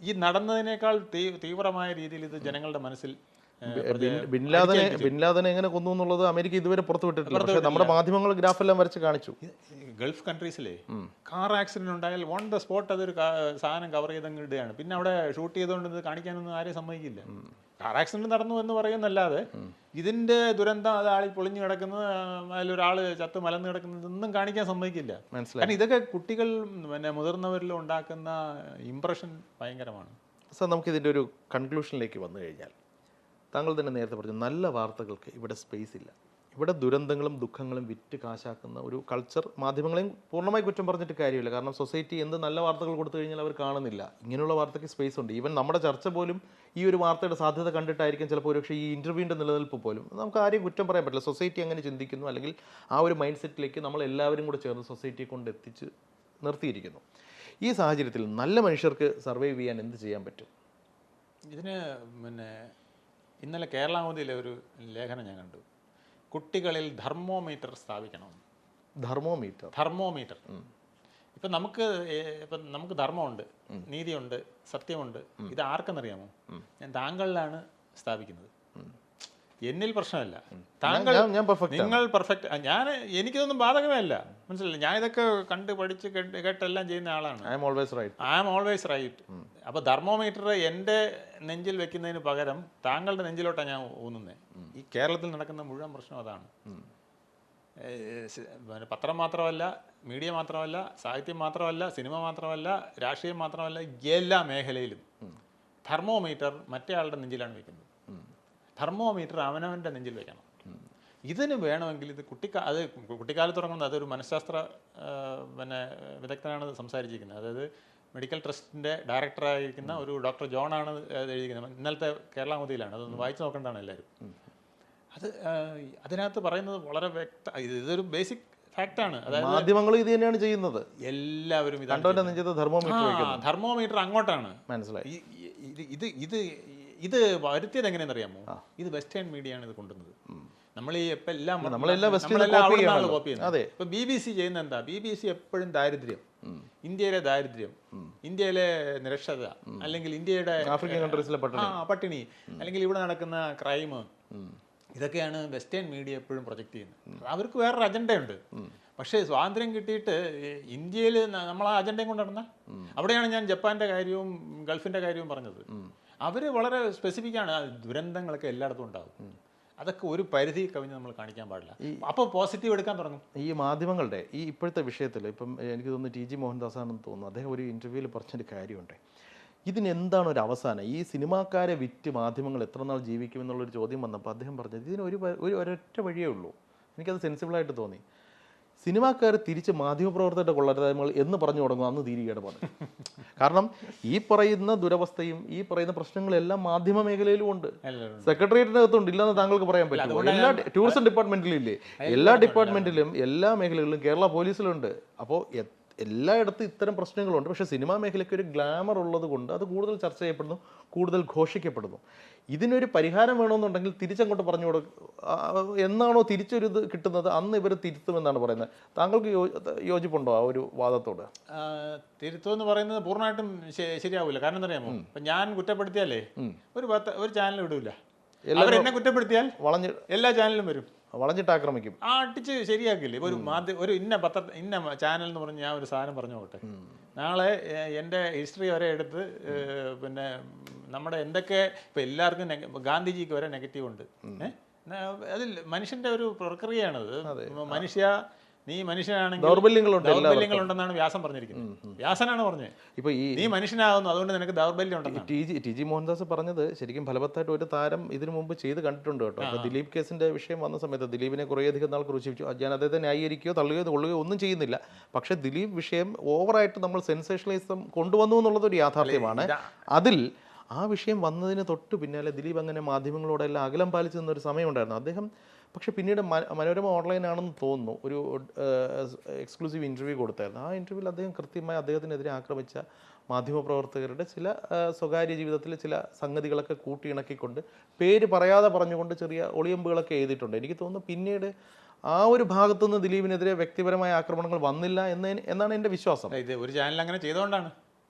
ഈ നടന്നതിനേക്കാൾ തീവ്രമായ രീതിയിൽ ഇത് ജനങ്ങളുടെ മനസ്സിൽ ബിൻലാദനെ എങ്ങനെ കൊന്നു എന്നുള്ളത് അമേരിക്ക ഇതുവരെ പുറത്തുവിട്ടിട്ടില്ല. പക്ഷേ നമ്മുടെ മാധ്യമങ്ങൾ ഗ്രാഫെല്ലാം വരച്ച് കാണിച്ചു. ഗൾഫ് കൺട്രീസിലെ കാർ ആക്സിഡന്റ് ഉണ്ടായാൽ ഓൺ ദ സ്പോട്ട് അതൊരു സാധനം കവർ ചെയ്തങ്ങ് ഇടുകയാണ്. പിന്നെ അവിടെ ഷൂട്ട് ചെയ്തുകൊണ്ട് ഇത് കാണിക്കാനൊന്നും ആരെയും സമ്മതിക്കില്ല. കാർ ആക്സിഡന്റ് നടന്നു എന്ന് പറയുന്നല്ലാതെ ഇതിന്റെ ദുരന്തം അത് ആളിൽ പൊളിഞ്ഞു കിടക്കുന്നത്, അതിലൊരാൾ ചത്ത് മലന്ന് കിടക്കുന്നത് ഒന്നും കാണിക്കാൻ സമ്മതിക്കില്ല. കാരണം ഇതൊക്കെ കുട്ടികൾ പിന്നെ മുതിർന്നവരിൽ ഉണ്ടാക്കുന്ന ഇംപ്രഷൻ ഭയങ്കരമാണ്. സർ, നമുക്കിതിൻ്റെ ഒരു കൺക്ലൂഷനിലേക്ക് വന്നു കഴിഞ്ഞാൽ, താങ്കൾ തന്നെ നേരത്തെ പറഞ്ഞു, നല്ല വാർത്തകൾക്ക് ഇവിടെ സ്പേസ് ഇല്ല. ഇവിടെ ദുരന്തങ്ങളും ദുഃഖങ്ങളും വിറ്റ് കാശാക്കുന്ന ഒരു കൾച്ചർ മാധ്യമങ്ങളെയും പൂർണ്ണമായി കുറ്റം പറഞ്ഞിട്ട് കാര്യമില്ല. കാരണം സൊസൈറ്റി എന്ത് നല്ല വാർത്തകൾ കൊടുത്തു കഴിഞ്ഞാൽ അവർ കാണുന്നില്ല. ഇങ്ങനെയുള്ള വാർത്തയ്ക്ക് സ്പേസ് ഉണ്ട്. ഈവൻ നമ്മുടെ ചർച്ച പോലും ഈ ഒരു വാർത്തയുടെ സാധ്യത കണ്ടിട്ടായിരിക്കും ചിലപ്പോൾ ഒരുപക്ഷെ ഈ ഇൻ്റർവ്യൂവിൻ്റെ നിലനിൽപ്പ് പോലും. നമുക്ക് ആരെയും കുറ്റം പറയാൻ പറ്റില്ല. സൊസൈറ്റി അങ്ങനെ ചിന്തിക്കുന്നു, അല്ലെങ്കിൽ ആ ഒരു മൈൻഡ് സെറ്റിലേക്ക് നമ്മൾ എല്ലാവരും കൂടെ ചേർന്ന് സൊസൈറ്റിയെ കൊണ്ട് എത്തിച്ച് നിർത്തിയിരിക്കുന്നു. ഈ സാഹചര്യത്തിൽ നല്ല മനുഷ്യർക്ക് സർവൈവ് ചെയ്യാൻ എന്ത് ചെയ്യാൻ പറ്റും? ഇതിന് പിന്നെ ഇന്നലെ കേരളാമതിയിലെ ഒരു ലേഖനം ഞാൻ കണ്ടു. കുട്ടികളിൽ ധർമ്മോമീറ്റർ സ്ഥാപിക്കണം. ധർമ്മോമീറ്റർ. ഇപ്പം നമുക്ക് ധർമ്മമുണ്ട്, നീതിയുണ്ട്, സത്യമുണ്ട്. ഇത് ആർക്കെന്നറിയാമോ? ഞാൻ താങ്കളിലാണ് സ്ഥാപിക്കുന്നത്. എന്നിൽ പ്രശ്നമല്ല. നിങ്ങൾ പെർഫെക്റ്റ്. എനിക്കിതൊന്നും ബാധകമേ അല്ല, മനസ്സിലായില്ല. ഞാൻ ഇതൊക്കെ കണ്ട് പഠിച്ച് കേട്ടെല്ലാം ചെയ്യുന്ന ആളാണ്. I am always right. അപ്പോൾ ധർമ്മോമീറ്റർ എൻ്റെ നെഞ്ചിൽ വെക്കുന്നതിന് പകരം താങ്കളുടെ നെഞ്ചിലോട്ടാണ് ഞാൻ ഊന്നുന്നത്. ഈ കേരളത്തിൽ നടക്കുന്ന മുഴുവൻ പ്രശ്നം അതാണ്. പത്രം മാത്രമല്ല, മീഡിയ മാത്രമല്ല, സാഹിത്യം മാത്രമല്ല, സിനിമ മാത്രമല്ല, രാഷ്ട്രീയം മാത്രമല്ല, എല്ലാ മേഖലയിലും ധർമ്മോമീറ്റർ മറ്റേ ആളുടെ നെഞ്ചിലാണ് വെക്കുന്നത്. ധർമ്മോമീറ്റർ അവനവൻ്റെ നെഞ്ചിൽ വെക്കണം. ഇതിന് വേണമെങ്കിൽ ഇത് കുട്ടിക്കാലത്ത് തുടങ്ങുന്നത്. അതൊരു മനഃശാസ്ത്ര പിന്നെ വിദഗ്ധനാണ് സംസാരിച്ചിരിക്കുന്നത്. അതായത് മെഡിക്കൽ ട്രസ്റ്റിൻ്റെ ഡയറക്ടറായിരിക്കുന്ന ഒരു ഡോക്ടർ ജോണാണ് എഴുതിയിരിക്കുന്നത്. ഇന്നലത്തെ കേരളാമതിയിലാണ്. അതൊന്ന് വായിച്ചു നോക്കേണ്ടതാണ് എല്ലാവരും. അതിനകത്ത് പറയുന്നത് വളരെ ഇതൊരു ബേസിക് ഫാക്റ്റാണ്. അതായത് മാധ്യമങ്ങൾ ഇത് തന്നെയാണ് ചെയ്യുന്നത്. എല്ലാവരും ധർമ്മോമീറ്റർ അങ്ങോട്ടാണ്. മനസ്സിലായി. ഇത് വരുത്തിയത് എങ്ങനെയാണെന്ന് അറിയാമോ? ഇത് വെസ്റ്റേൺ മീഡിയയാണ് ഇത് കൊണ്ടുവന്നത്. നമ്മൾ ഈ കോപ്പി ചെയ്യുന്നത്. ഇപ്പൊ BBC ചെയ്യുന്ന എന്താ? BBC എപ്പോഴും ദാരിദ്ര്യം, ഇന്ത്യയിലെ ദാരിദ്ര്യം, ഇന്ത്യയിലെ നിരക്ഷരത, അല്ലെങ്കിൽ ഇന്ത്യയുടെ ആഫ്രിക്കൻ കൺട്രീസിലെ പട്ടിണി, അല്ലെങ്കിൽ ഇവിടെ നടക്കുന്ന ക്രൈം, ഇതൊക്കെയാണ് വെസ്റ്റേൺ മീഡിയ എപ്പോഴും പ്രൊജക്റ്റ് ചെയ്യുന്നത്. അവർക്ക് വേറൊരു അജണ്ടയുണ്ട്. പക്ഷേ സ്വാതന്ത്ര്യം കിട്ടിയിട്ട് ഇന്ത്യയിൽ നമ്മൾ ആ അജണ്ടയും കൊണ്ട് നടന്ന അവിടെയാണ് ഞാൻ ജപ്പാന്റെ കാര്യവും ഗൾഫിന്റെ കാര്യവും പറഞ്ഞത്. അവർ വളരെ സ്പെസിഫിക്കാണ്. ദുരന്തങ്ങളൊക്കെ എല്ലായിടത്തും ഉണ്ടാകും. അതൊക്കെ ഒരു പരിധി കവിഞ്ഞ് നമ്മൾ കാണിക്കാൻ പാടില്ല. അപ്പോൾ പോസിറ്റീവ് എടുക്കാൻ തുടങ്ങും. ഈ മാധ്യമങ്ങളുടെ ഈ ഇപ്പോഴത്തെ വിഷയത്തിൽ ഇപ്പം എനിക്ക് തോന്നുന്നു TG മോഹൻദാസാണെന്ന് തോന്നുന്നു, അദ്ദേഹം ഒരു ഇൻ്റർവ്യൂവിൽ പറഞ്ഞൊരു കാര്യമുണ്ട്. ഇതിനെന്താണ് ഒരു അവസാനം? ഈ സിനിമാക്കാരെ വിറ്റ് മാധ്യമങ്ങൾ എത്ര നാൾ ജീവിക്കുമെന്നുള്ളൊരു ചോദ്യം വന്നപ്പോൾ അദ്ദേഹം പറഞ്ഞത് ഇതിന് ഒരൊറ്റ വഴിയേ ഉള്ളൂ. എനിക്കത് സെൻസിബിളായിട്ട് തോന്നി. സിനിമാക്കാർ തിരിച്ച് മാധ്യമപ്രവർത്തകരുടെ കൊള്ളരുതായ്മകൾ എന്ന് പറഞ്ഞു തുടങ്ങും, അന്ന് തീരുകയാണ് പറഞ്ഞത്. കാരണം ഈ പറയുന്ന ദുരവസ്ഥയും ഈ പറയുന്ന പ്രശ്നങ്ങളെല്ലാം മാധ്യമ മേഖലയിലും ഉണ്ട്, സെക്രട്ടേറിയറ്റിനകത്തുണ്ട്. ഇല്ലെന്ന് താങ്കൾക്ക് പറയാൻ പറ്റുമോ? എല്ലാ ടൂറിസം ഡിപ്പാർട്ട്മെന്റിലും ഇല്ലേ? എല്ലാ ഡിപ്പാർട്ട്മെന്റിലും എല്ലാ മേഖലകളിലും കേരള പോലീസിലുണ്ട്. അപ്പോൾ എല്ലായിടത്തും ഇത്തരം പ്രശ്നങ്ങളുണ്ട്. പക്ഷേ സിനിമാ മേഖലയ്ക്ക് ഒരു ഗ്ലാമർ ഉള്ളത് കൊണ്ട് അത് കൂടുതൽ ചർച്ച ചെയ്യപ്പെടുന്നു, കൂടുതൽ ഘോഷിക്കപ്പെടുന്നു. ഇതിനൊരു പരിഹാരം വേണമെന്നുണ്ടെങ്കിൽ തിരിച്ചങ്ങോട്ട് പറഞ്ഞു എന്നാണോ തിരിച്ചൊരു ഇത് കിട്ടുന്നത് അന്ന് ഇവർ തിരുത്തുമെന്നാണ് പറയുന്നത്. താങ്കൾക്ക് യോജിപ്പുണ്ടോ ആ ഒരു വാദത്തോട്? തിരുത്തുമെന്ന് പറയുന്നത് പൂർണ്ണമായിട്ടും ശരിയാവില്ല. കാരണം എന്താ അറിയാമോ? ഇപ്പം ഞാൻ കുറ്റപ്പെടുത്തിയാലേ ഒരു ചാനൽ വിടൂല. എന്നെ കുറ്റപ്പെടുത്തിയാൽ എല്ലാ ചാനലും വരും, വളഞ്ഞിട്ട് ആക്രമിക്കും, അടിച്ച് ശരിയാക്കില്ലേ. ഒരു ഇന്ന ചാനൽ എന്ന് പറഞ്ഞ് ഞാൻ ഒരു സാധനം പറഞ്ഞു പോകട്ടെ, നാളെ എൻ്റെ ഹിസ്റ്ററി വരെ എടുത്ത് പിന്നെ നമ്മുടെ എന്തൊക്കെ ഇപ്പം എല്ലാവർക്കും ഗാന്ധിജിക്ക് വരെ നെഗറ്റീവ് ഉണ്ട്. അതിൽ മനുഷ്യൻ്റെ ഒരു പ്രക്രിയയാണത്. നീ മനുഷ്യനാണെങ്കിൽ ദൗർബല്യങ്ങളുണ്ടെന്നാണ് വ്യാസൻ പറഞ്ഞിരിക്കുന്നത്. വ്യാസനാണ് പറഞ്ഞത്. ഇപ്പൊ നീ മനുഷ്യനാകുന്നു, അതുകൊണ്ട് നിനക്ക് ദൗർബല്യം ഉണ്ടെന്ന്. TG മോഹൻദാസ് പറഞ്ഞത് ശരിക്കും ഫലവത്തായിട്ട് ഒരു താരം ഇതിനു മുമ്പ് ചെയ്ത് കണ്ടിട്ടുണ്ട് കേട്ടോ. അപ്പോൾ ദിലീപ് കേസിന്റെ വിഷയം വന്ന സമയത്ത് ദിലീപിനെ കുറേയധികം നാൾ ക്രൂശിച്ചു. ഞാൻ അദ്ദേഹത്തെ ന്യായീകരിക്കുകയോ തള്ളുകയോ കൊള്ളുകയോ ഒന്നും ചെയ്യുന്നില്ല. പക്ഷേ ദിലീപ് വിഷയം ഓവറായിട്ട് നമ്മൾ സെൻസേഷണലിസം കൊണ്ടുവന്നു എന്നുള്ളത് ഒരു യാഥാർത്ഥ്യമാണ്. അതിൽ ആ വിഷയം വന്നതിന് തൊട്ട് പിന്നാലെ ദിലീപ് അങ്ങനെ മാധ്യമങ്ങളോടെല്ലാം അകലം പാലിച്ചു നിന്നൊരു സമയമുണ്ടായിരുന്നു. അദ്ദേഹം പക്ഷേ പിന്നീട് മനോരമ ഓൺലൈനാണെന്ന് തോന്നുന്നു ഒരു എക്സ്ക്ലൂസീവ് ഇൻ്റർവ്യൂ കൊടുത്തായിരുന്നു. ആ ഇൻ്റർവ്യൂവിൽ അദ്ദേഹം കൃത്യമായി അദ്ദേഹത്തിനെതിരെ ആക്രമിച്ച മാധ്യമപ്രവർത്തകരുടെ ചില സ്വകാര്യ ജീവിതത്തിലെ ചില സംഗതികളൊക്കെ കൂട്ടിയിണക്കിക്കൊണ്ട് പേര് പറയാതെ പറഞ്ഞുകൊണ്ട് ചെറിയ ഒളിയമ്പുകളൊക്കെ എഴുതിയിട്ടുണ്ട്. എനിക്ക് തോന്നുന്നു പിന്നീട് ആ ഒരു ഭാഗത്തുനിന്ന് ദിലീപിനെതിരെ വ്യക്തിപരമായ ആക്രമണങ്ങൾ വന്നില്ല എന്നാണ് എൻ്റെ വിശ്വാസം. ഇത് ഒരു ചാനൽ അങ്ങനെ ചെയ്തുകൊണ്ടാണ്,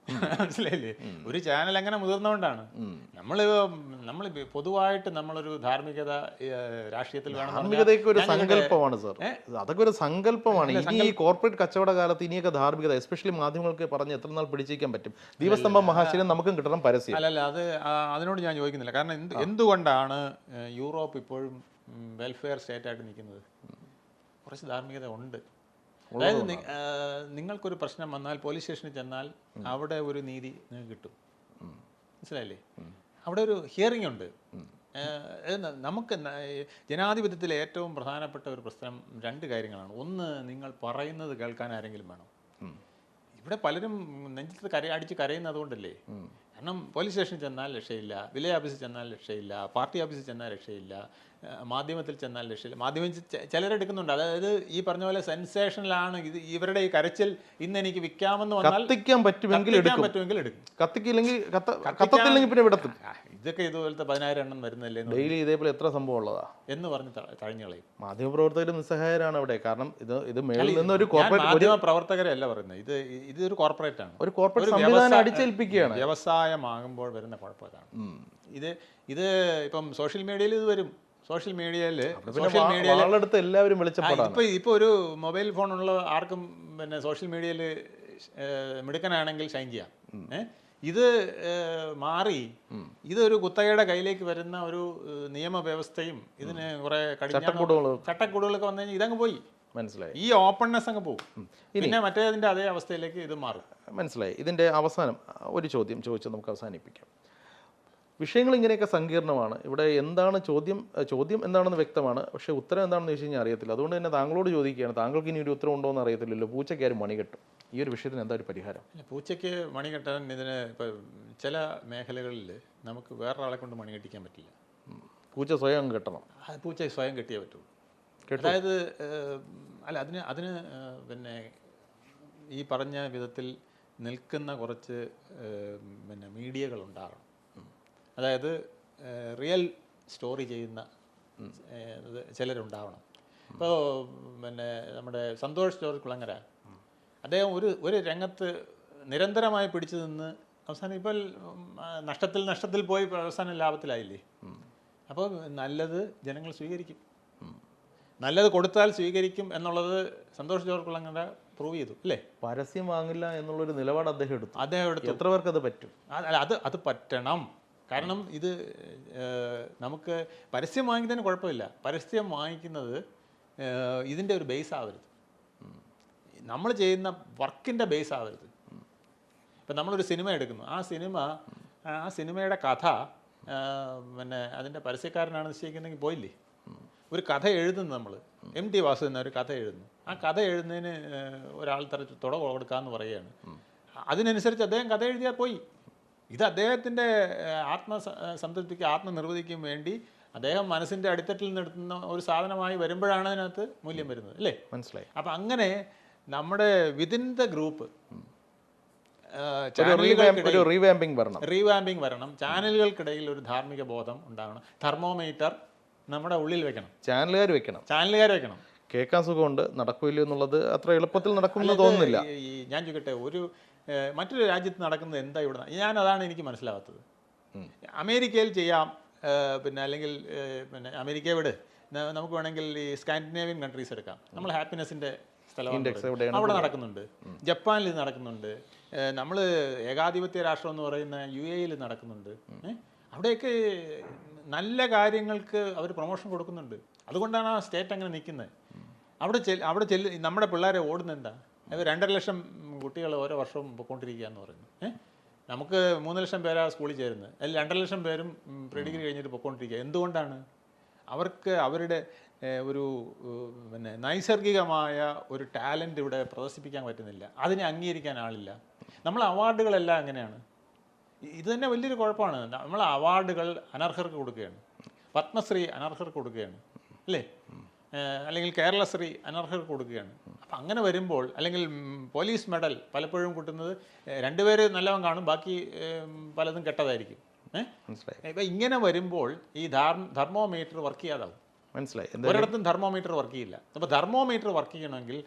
മനസ്സിലായില്ലേ? ഒരു ചാനൽ അങ്ങനെ മുതിർന്നുകൊണ്ടാണ്. നമ്മൾ പൊതുവായിട്ട് നമ്മളൊരു ധാർമ്മികത രാഷ്ട്രീയത്തിൽ വേണം. ധാർമ്മികതയ്ക്ക് ഒരു സങ്കല്പമാണ് സാർ, അതൊക്കെ ഒരു സങ്കല്പമാണ്. ഇനി ഈ കോർപ്പറേറ്റ് കച്ചവട കാലത്ത് ഇനിയൊക്കെ ധാർമ്മികത എസ്പെഷ്യലി മാധ്യമങ്ങൾക്ക് പറഞ്ഞ് എത്ര നാൾ പിടിച്ചിരിക്കാൻ പറ്റും? ദീപസ്തംഭം മഹാശീലം നമുക്കും കിട്ടണം പരസ്യം. അല്ലല്ല, അതിനോട് ഞാൻ ചോദിക്കുന്നില്ല. കാരണം എന്തുകൊണ്ടാണ് യൂറോപ്പ് ഇപ്പോഴും വെൽഫെയർ സ്റ്റേറ്റായിട്ട് നിൽക്കുന്നത്? കുറച്ച് ധാർമ്മികത ഉണ്ട്. അതായത് നിങ്ങൾക്കൊരു പ്രശ്നം വന്നാൽ പോലീസ് സ്റ്റേഷനിൽ ചെന്നാൽ അവിടെ ഒരു നീതി നിങ്ങൾക്ക് കിട്ടും, മനസ്സിലായില്ലേ? അവിടെ ഒരു ഹിയറിംഗ് ഉണ്ട്. നമുക്ക് ജനാധിപത്യത്തിലെ ഏറ്റവും പ്രധാനപ്പെട്ട ഒരു പ്രശ്നം 2 കാര്യങ്ങളാണ്. ഒന്ന്, നിങ്ങൾ പറയുന്നത് കേൾക്കാൻ ആരെങ്കിലും വേണം. ഇവിടെ പലരും നെഞ്ചത്ത് അടിച്ച് കരയുന്നത് അതുകൊണ്ടല്ലേ. കാരണം പോലീസ് സ്റ്റേഷനിൽ ചെന്നാൽ രക്ഷയില്ല, വില്ലേജ് ഓഫീസിൽ ചെന്നാൽ രക്ഷയില്ല, പാർട്ടി ഓഫീസിൽ ചെന്നാൽ രക്ഷയില്ല, മാധ്യമത്തിൽ ചെന്നാൽ രക്ഷയില്ല. മാധ്യമത്തിൽ ചിലരെടുക്കുന്നുണ്ട്. അതായത് ഈ പറഞ്ഞ പോലെ സെൻസേഷനിലാണ് ഇത്. ഇവരുടെ ഈ കരച്ചിൽ ഇന്ന് എനിക്ക് വിൽക്കാമെന്ന് വന്നാൽ കത്തിക്കാൻ പറ്റുമെങ്കിൽ എടുക്കും, കത്തിക്കില്ലെങ്കിൽ പിന്നെ വിടത്തും. ഇതൊക്കെ ഇതുപോലത്തെ 10,000 എണ്ണം വരുന്നില്ലേ ഡെയിലി ഇതേപോലെ എത്ര സംഭവം ഉള്ളതാ എന്ന് പറഞ്ഞ് തഴഞ്ഞു കളയും. മാധ്യമപ്രവർത്തകർ നിസ്സഹായരാണ് അവിടെ. കാരണം ഇത് മേളിൽ നിന്ന് ഒരു മാധ്യമ പ്രവർത്തകരല്ല പറയുന്നത്, ഇതൊരു കോർപ്പറേറ്റ് ആണ്, ഒരു കോർപ്പറേറ്റ് സംവിധാനം അടിച്ചേൽപ്പിക്കുകയാണ്. വ്യവസായമാകുമ്പോൾ വരുന്ന കുഴപ്പമാണ് ഇത്. ഇപ്പം സോഷ്യൽ മീഡിയയിൽ ഇത് വരും. സോഷ്യൽ മീഡിയയിൽ എല്ലാവരും ഇപ്പൊ ഒരു മൊബൈൽ ഫോണുള്ള ആർക്കും പിന്നെ സോഷ്യൽ മീഡിയയിൽ മിടുക്കനാണെങ്കിൽ ഷൈൻ ചെയ്യാം. ഇത് മാറി ഇതൊരു കുത്തകയുടെ കയ്യിലേക്ക് വരുന്ന ഒരു നിയമവ്യവസ്ഥയും ഇതിന് കുറെ ചട്ടക്കൂടുകളൊക്കെ വന്നു കഴിഞ്ഞാൽ ഇതങ്ങ് പോയി, മനസ്സിലായി. ഈ ഓപ്പൺനെസ് അങ്ങ് പോകും. പിന്നെ മറ്റേതിന്റെ അതേ അവസ്ഥയിലേക്ക് ഇത് മാറും. മനസ്സിലായി. ഇതിന്റെ അവസാനം ഒരു ചോദ്യം ചോദിച്ച് നമുക്ക് അവസാനിപ്പിക്കാം. വിഷയങ്ങൾ ഇങ്ങനെയൊക്കെ സങ്കീർണമാണ്. ഇവിടെ എന്താണ് ചോദ്യം എന്താണെന്ന് വ്യക്തമാണ്, പക്ഷേ ഉത്തരം എന്താണെന്ന് ചോദിച്ചു കഴിഞ്ഞാൽ അറിയത്തില്ല. അതുകൊണ്ട് തന്നെ താങ്കളോട് ചോദിക്കുകയാണ്, താങ്കൾക്ക് ഇനി ഒരു ഉത്തരം ഉണ്ടോ എന്ന് അറിയത്തില്ലല്ലോ. പൂച്ചയ്ക്ക് ആരും മണി കെട്ടും. ഈ ഒരു വിഷയത്തിന് എന്താ ഒരു പരിഹാരം? പൂച്ചയ്ക്ക് മണി കെട്ടാൻ ഇതിന് ഇപ്പം ചില മേഖലകളിൽ നമുക്ക് വേറൊരാളെ കൊണ്ട് മണി കെട്ടിക്കാൻ പറ്റില്ല. പൂച്ച സ്വയം കെട്ടണം. പൂച്ച സ്വയം കെട്ടിയേ പറ്റൂ. അതായത് അല്ല, അതിന് പിന്നെ ഈ പറഞ്ഞ വിധത്തിൽ നിൽക്കുന്ന കുറച്ച് പിന്നെ മീഡിയകൾ ഉണ്ടാകണം. അതായത് റിയൽ സ്റ്റോറി ചെയ്യുന്ന ചിലരുണ്ടാവണം. ഇപ്പോൾ പിന്നെ നമ്മുടെ സന്തോഷ് ജോർജ് കുളങ്ങര, അദ്ദേഹം ഒരു രംഗത്ത് നിരന്തരമായി പിടിച്ചു നിന്ന് അവസാനം ഇപ്പോൾ നഷ്ടത്തിൽ പോയി അവസാനം ലാഭത്തിലായില്ലേ. അപ്പോൾ നല്ലത് ജനങ്ങൾ സ്വീകരിക്കും, നല്ലത് കൊടുത്താൽ സ്വീകരിക്കും എന്നുള്ളത് സന്തോഷ് ജോർജ് കുളങ്ങര പ്രൂവ് ചെയ്തു അല്ലേ. പരസ്യം വാങ്ങില്ല എന്നുള്ളൊരു നിലപാട് അദ്ദേഹം എടുത്തു. എത്ര പേർക്ക് അത് പറ്റും? അത് പറ്റണം. കാരണം ഇത് നമുക്ക് പരസ്യം വാങ്ങിക്കുന്നതിന് കുഴപ്പമില്ല. പരസ്യം വാങ്ങിക്കുന്നത് ഇതിൻ്റെ ഒരു ബേസ് ആവരുത്, നമ്മൾ ചെയ്യുന്ന വർക്കിൻ്റെ ബേസ് ആവരുത്. ഇപ്പം നമ്മളൊരു സിനിമ എടുക്കുന്നു, ആ സിനിമയുടെ കഥ പിന്നെ അതിൻ്റെ പരസ്യക്കാരനാണ് നിശ്ചയിക്കുന്നെങ്കിൽ പോയില്ലേ. ഒരു കഥ എഴുതുന്നു, നമ്മൾ MT വാസു എന്ന ഒരു കഥ എഴുതുന്നു. ആ കഥ എഴുതുന്നതിന് ഒരാൾ തുക കൊടുക്കാമെന്ന് പറയുകയാണ്. അതിനനുസരിച്ച് അദ്ദേഹം കഥ എഴുതിയാൽ പോയി. ഇത് അദ്ദേഹത്തിൻ്റെ ആത്മസംതൃപ്തിക്ക് ആത്മനിർവൃതിക്കും വേണ്ടി അദ്ദേഹം മനസ്സിൻ്റെ അടിത്തട്ടിൽ നിർത്തുന്ന ഒരു സാധനമായി വരുമ്പോഴാണ് അതിനകത്ത് മൂല്യം വരുന്നത് അല്ലേ. മനസ്സിലായി. അപ്പം അങ്ങനെ നമ്മുടെ വിതിൻ ദ ഗ്രൂപ്പ് റീവാമ്പിംഗ് വരണം. ചാനലുകൾക്കിടയിൽ ഒരു ധാർമ്മിക ബോധം ഉണ്ടാകണം. തെർമോമീറ്റർ നമ്മുടെ ഉള്ളിൽ വെക്കണം. ചാനലുകാർ വെക്കണം. കേൾക്കാൻ സുഖമുണ്ട്, നടക്കില്ല എന്നുള്ളത് അത്ര എളുപ്പത്തിൽ നടക്കുമെന്ന് തോന്നുന്നില്ല. ഞാൻ ചോദിക്കട്ടെ, മറ്റൊരു രാജ്യത്ത് നടക്കുന്നത് എന്താ ഇവിടെ? അതാണ് എനിക്ക് മനസ്സിലാവാത്തത്. അമേരിക്കയിൽ ചെയ്യാം, പിന്നെ അല്ലെങ്കിൽ പിന്നെ അമേരിക്ക വിട്, നമുക്ക് വേണമെങ്കിൽ ഈ സ്കാൻഡിനേവിയൻ കൺട്രീസ് എടുക്കാം. നമ്മൾ ഹാപ്പിനെസ്സിൻ്റെ സ്ഥലമാണ്, അവിടെ നടക്കുന്നുണ്ട്. ജപ്പാനിൽ ഇത് നടക്കുന്നുണ്ട്. നമ്മൾ ഏകാധിപത്യ രാഷ്ട്രം എന്ന് പറയുന്ന UAE നടക്കുന്നുണ്ട്. അവിടെയൊക്കെ നല്ല കാര്യങ്ങൾക്ക് അവർ പ്രൊമോഷൻ കൊടുക്കുന്നുണ്ട്. അതുകൊണ്ടാണ് ആ സ്റ്റേറ്റ് അങ്ങനെ നിൽക്കുന്നത്. അവിടെ നമ്മുടെ പിള്ളേരെ ഓടുന്നത് എന്താ? 2.5 ലക്ഷം കുട്ടികൾ ഓരോ വർഷവും പൊയ്ക്കൊണ്ടിരിക്കുക എന്ന് പറയുന്നു. നമുക്ക് 3 ലക്ഷം പേരാ സ്കൂളിൽ ചേരുന്നത്, അതിൽ 2.5 ലക്ഷം പേരും പ്രീഡിഗ്രി കഴിഞ്ഞിട്ട് പൊയ്ക്കൊണ്ടിരിക്കുക. എന്തുകൊണ്ടാണ്? അവർക്ക് അവരുടെ ഒരു പിന്നെ നൈസർഗികമായ ഒരു ടാലൻറ്റ് ഇവിടെ പ്രദർശിപ്പിക്കാൻ പറ്റുന്നില്ല. അതിനെ അംഗീകരിക്കാൻ ആളില്ല. നമ്മൾ അവാർഡുകളെല്ലാം അങ്ങനെയാണ്. ഇത് തന്നെ വലിയൊരു കുഴപ്പമാണ്. നമ്മൾ അവാർഡുകൾ അനർഹർക്ക് കൊടുക്കുകയാണ്, പത്മശ്രീ അനർഹർക്ക് കൊടുക്കുകയാണ്, അല്ലേ? അല്ലെങ്കിൽ കേരളശ്രീ അനർഹർക്ക് കൊടുക്കുകയാണ്. അപ്പം അങ്ങനെ വരുമ്പോൾ, അല്ലെങ്കിൽ പോലീസ് മെഡൽ പലപ്പോഴും കിട്ടുന്നത് രണ്ടുപേര് നല്ലവൻ കാണും, ബാക്കി പലതും കെട്ടതായിരിക്കും. ഇപ്പം ഇങ്ങനെ വരുമ്പോൾ ഈ തെർമോമീറ്റർ വർക്ക് ചെയ്യാതാവും. മനസ്സിലായി. ഒരിടത്തും തെർമോമീറ്റർ വർക്ക് ചെയ്യില്ല. അപ്പോൾ തെർമോമീറ്റർ വർക്ക് ചെയ്യണമെങ്കിൽ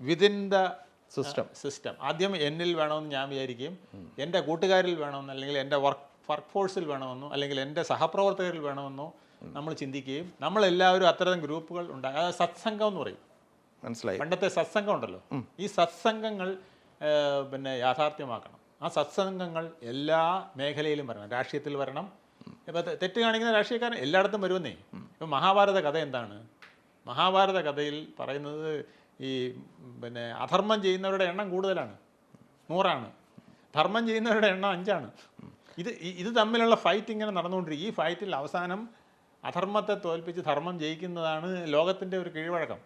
വിതിൻ ദ സിസ്റ്റം ആദ്യം എന്നിൽ വേണമെന്ന് ഞാൻ വിചാരിക്കുകയും, എൻ്റെ കൂട്ടുകാരിൽ വേണമെന്ന്, അല്ലെങ്കിൽ എൻ്റെ വർക്ക് ഫോഴ്സിൽ വേണമെന്നോ, അല്ലെങ്കിൽ എൻ്റെ സഹപ്രവർത്തകരിൽ വേണമെന്നോ നമ്മൾ ചിന്തിക്കുകയും, നമ്മളെല്ലാവരും അത്തരം ഗ്രൂപ്പുകൾ ഉണ്ടാകും. അത് സത്സംഗം എന്ന് പറയും. മനസ്സിലായി. പണ്ടത്തെ സത്സംഗം ഉണ്ടല്ലോ, ഈ സത്സംഗങ്ങൾ പിന്നെ യാഥാർത്ഥ്യമാക്കണം. ആ സത്സംഗങ്ങൾ എല്ലാ മേഖലയിലും വരണം. രാഷ്ട്രീയത്തിൽ വരണം. ഇപ്പം തെറ്റ് കാണിക്കുന്ന രാഷ്ട്രീയക്കാരൻ എല്ലായിടത്തും വരുമെന്നേ. ഇപ്പം മഹാഭാരത കഥ എന്താണ്? മഹാഭാരത കഥയിൽ പറയുന്നത് ഈ പിന്നെ അധർമ്മം ചെയ്യുന്നവരുടെ എണ്ണം കൂടുതലാണ്, 100. ധർമ്മം ചെയ്യുന്നവരുടെ എണ്ണം 5. ഇത് തമ്മിലുള്ള ഫൈറ്റ് ഇങ്ങനെ നടന്നുകൊണ്ടിരിക്കും. ഈ ഫൈറ്റിൽ അവസാനം അധർമ്മത്തെ തോൽപ്പിച്ച് ധർമ്മം ജയിക്കുന്നതാണ് ലോകത്തിൻ്റെ ഒരു കീഴ്വഴക്കം.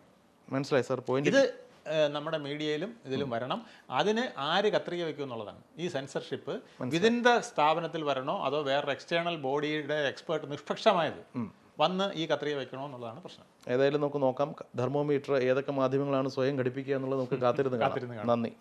മനസ്സിലായി സാർ പോയിന്റ്. ഇത് നമ്മുടെ മീഡിയയിലും ഇതിലും വരണം. അതിന് ആര് കത്രിക വയ്ക്കും എന്നുള്ളതാണ്. ഈ സെൻസർഷിപ്പ് വിതിൻ ദ സ്ഥാപനത്തിൽ വരണോ, അതോ വേറൊരു എക്സ്റ്റേണൽ ബോഡിയുടെ എക്സ്പേർട്ട് നിഷ്പക്ഷമായത് വന്ന് ഈ കത്രിക വയ്ക്കണോ എന്നുള്ളതാണ് പ്രശ്നം. ഏതായാലും നമുക്ക് നോക്കാം. തെർമോമീറ്റർ ഏതൊക്കെ മാധ്യമങ്ങളാണ് സ്വയം ഘടിപ്പിക്കുക എന്നുള്ളത് നമുക്ക് കാത്തിരുന്ന് കാണാം. നന്ദി.